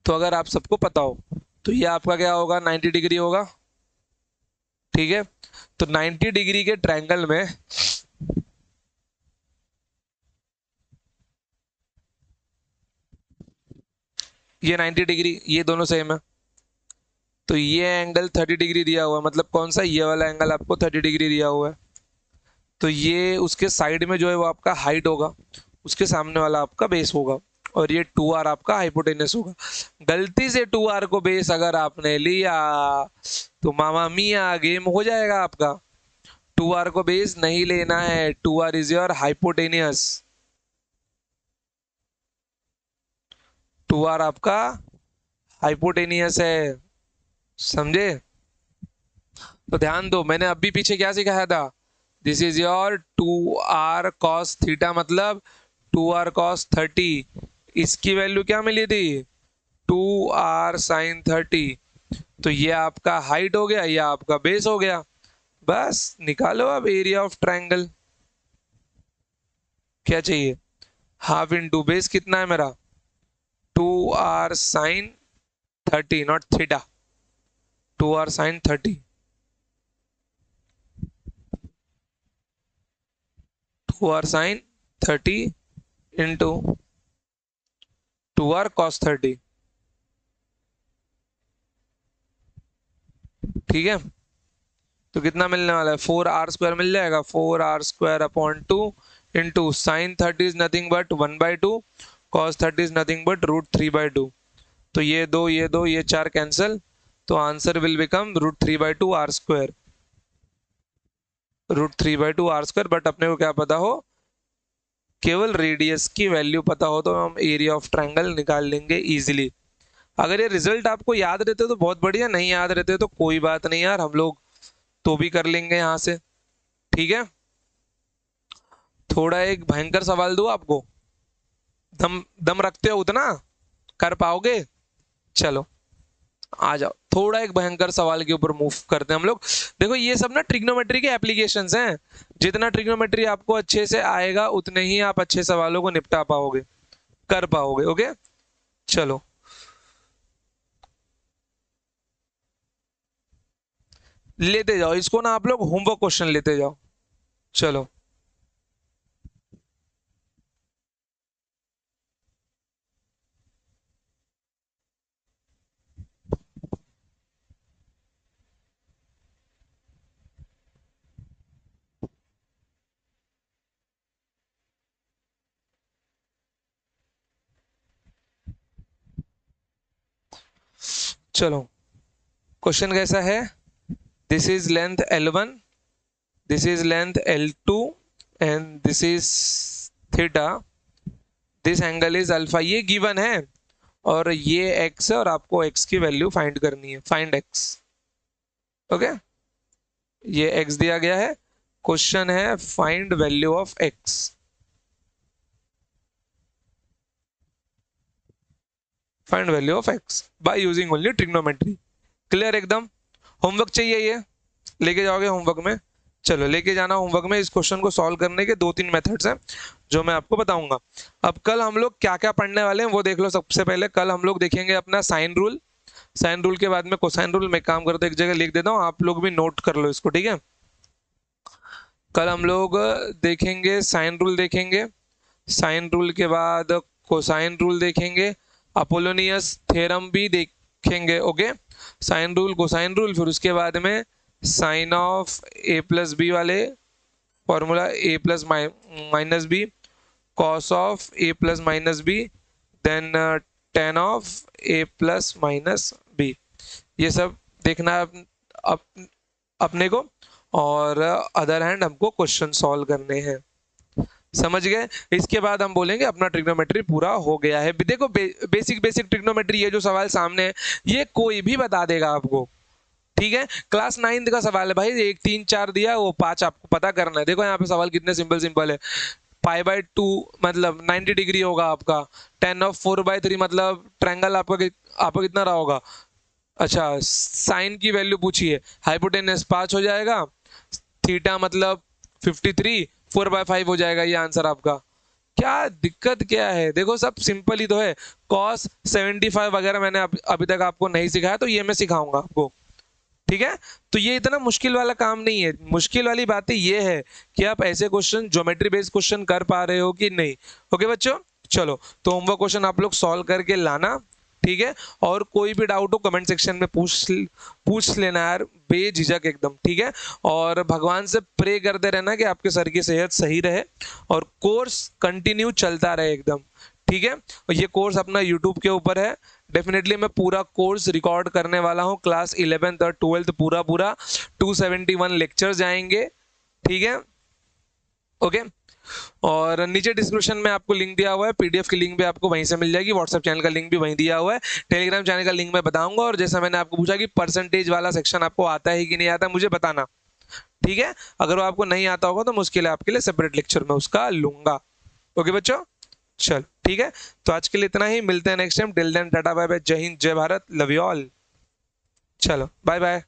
तो अगर आप सबको पता हो तो ये आपका क्या होगा? 90 डिग्री होगा। ठीक है। तो 90 डिग्री के ट्रायंगल में ये 90 डिग्री, ये दोनों सेम है। तो ये एंगल 30 डिग्री दिया हुआ है, मतलब कौन सा? ये वाला एंगल आपको 30 डिग्री दिया हुआ है। तो ये उसके साइड में जो है वो आपका हाइट होगा, उसके सामने वाला आपका बेस होगा, और ये 2r आपका हाइपोटेनस होगा। गलती से 2r को बेस अगर आपने लिया तो मामा मिया गेम हो जाएगा आपका। 2r को बेस नहीं लेना है। 2r is your hypotenuse. 2r आपका हाइपोटेनियस है। समझे? तो ध्यान दो, मैंने अभी पीछे क्या सिखाया था? This is your 2r cos theta, मतलब 2r cos 30। इसकी वैल्यू क्या मिली थी? 2r sin 30। तो ये आपका हाइट हो गया, ये आपका बेस हो गया। बस निकालो अब एरिया ऑफ ट्रायंगल। क्या चाहिए? हाफ इंटू बेस कितना है मेरा? 2r sin 30, not theta. 2r sin 30। 2r sin 30 into 2r cos 30। ठीक है, तो कितना मिलने वाला है, 4r² मिल जाएगा, 4r² upon 2 into sine 30 is nothing but 1/2, cos 30 is nothing but √3/2। तो ये दो ये दो ये चार कैंसिल, तो answer will become √3/2r², √3/2r²। But अपने को क्या पता हो, केवल रेडियस की वैल्यू पता हो तो हम एरिया ऑफ ट्रायंगल निकाल लेंगे इजीली। अगर ये रिजल्ट आपको याद रहते तो बहुत बढ़िया, नहीं याद रहते तो कोई बात नहीं यार, हम लोग तो भी कर लेंगे यहां से। ठीक है, थोड़ा एक भयंकर सवाल दूं आपको, दम दम रखते हो उतना कर पाओगे? चलो आ जाओ, थोड़ा एक भयंकर सवाल के ऊपर मूव करते हैं हम लोग। देखो ये सब ना ट्रिग्नोमेट्री के एप्लीकेशंस हैं, जितना ट्रिग्नोमेट्री आपको अच्छे से आएगा उतने ही आप अच्छे सवालों को निपटा पाओगे, कर पाओगे। ओके चलो, लेते जाओ इसको ना, आप लोग होमवर्क क्वेश्चन लेते जाओ। चलो चलो, क्वेश्चन कैसा है, this is length L1, this is length L2 and this is theta, this angle is alpha, ये गिवन है, और ये x है और आपको x की वैल्यू फाइंड करनी है, फाइंड x। ओके, ये x दिया गया है, क्वेश्चन है find value of x। Find value of x by using only trigonometry. Clear एकदम? होमवर्क चाहिए ये, लेके जाओगे होमवर्क में? चलो लेके जाना होमवर्क में। इस क्वेश्चन को सॉल्व करने के दो तीन मेथड्स हैं जो मैं आपको बताऊंगा। अब कल हम लोग क्या क्या पढ़ने वाले हैं वो देख लो। सबसे पहले कल हम लोग देखेंगे अपना साइन रूल, साइन रूल के बाद में कोसाइन रूल। मैं काम करता हूँ एक जगह लिख देता हूँ, आप लोग भी नोट कर लो इसको, ठीक है? कल हम लोग देखेंगे साइन रूल, देखेंगे साइन रूल के बाद कोसाइन रूल देखेंगे, अपोलोनियस थ्योरम भी देखेंगे। Okay, sine rule cosine rule, फिर उसके बाद में साइन ऑफ a+b वाले formula, a+-b, cos of a+-b, then tan of a+-b, ये सब देखना है अपने को। और अदर हैंड हमको क्वेश्चन सॉल्व करने हैं, समझ गए? इसके बाद हम बोलेंगे अपना ट्रिग्नोमेट्री पूरा हो गया है। देखो बेसिक बेसिक ट्रिग्नोमेट्री, ये जो सवाल सामने है ये कोई भी बता देगा आपको, ठीक है? क्लास 9 का सवाल है भाई, 1 3 4 दिया, वो 5 आपको पता करना है। देखो यहाँ पे सवाल कितने सिंपल सिंपल है। π/2 मतलब 90 डिग्री होगा आपका, टेन ऑफ 4/3 मतलब ट्रायंगल आपका कितना रहा होगा? अच्छा, साइन की वैल्यू पूछिए, हाइपोटेनस 5 हो जाएगा, थीटा मतलब 53, 4/5 हो जाएगा ये आंसर आपका। क्या दिक्कत क्या है? देखो सब सिंपल ही तो है। कॉस 75 वगैरह मैंने अभी तक आपको नहीं सिखाया, तो ये मैं सिखाऊंगा आपको, ठीक है? तो ये इतना मुश्किल वाला काम नहीं है। मुश्किल वाली बात ये है कि आप ऐसे क्वेश्चन, ज्योमेट्री बेस्ड क्वेश्चन कर पा रहे हो कि नहीं। ओके बच्चों, चलो तो होमवर्क क्वेश्चन आप लोग सॉल्व करके लाना, ठीक है? और कोई भी डाउट हो कमेंट सेक्शन में पूछ लेना यार, बेझिझक एकदम, ठीक है? और भगवान से प्रे करते रहना कि आपके सर की सेहत सही रहे और कोर्स कंटिन्यू चलता रहे एकदम, ठीक है? और ये कोर्स अपना यूट्यूब के ऊपर है, डेफिनेटली मैं पूरा कोर्स रिकॉर्ड करने वाला हूँ। क्लास 11th और 12th पूरा पूरा 271 लेक्चर जाएंगे, ठीक है? ओके, और नीचे डिस्क्रिप्शन में आपको लिंक दिया हुआ है, पीडीएफ की लिंक भी आपको वहीं से मिल जाएगी, व्हाट्सएप चैनल का लिंक भी वहीं दिया हुआ है, टेलीग्राम चैनल का लिंक मैं बताऊंगा। और जैसा मैंने आपको पूछा कि परसेंटेज वाला सेक्शन आपको आता है कि नहीं आता, मुझे बताना, ठीक है? अगर वो आपको नहीं आता होगा तो मुश्किल है, आपके लिए सेपरेट लेक्चर में उसका लूंगा। ओके बच्चों, चल ठीक है, तो आज के लिए इतना ही, मिलते हैं next time. Till then tata bye bye, जय हिंद जय भारत, लव यू ऑल। चलो bye bye.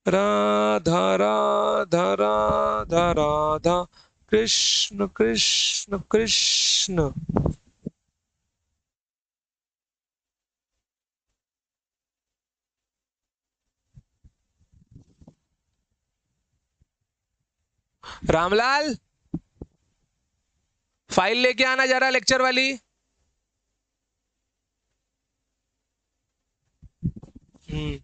Radha Radha Radha Radha, Krishna Krishna Krishna. Ramlal, file लेके आना जरा लेक्चर वाली। हम्म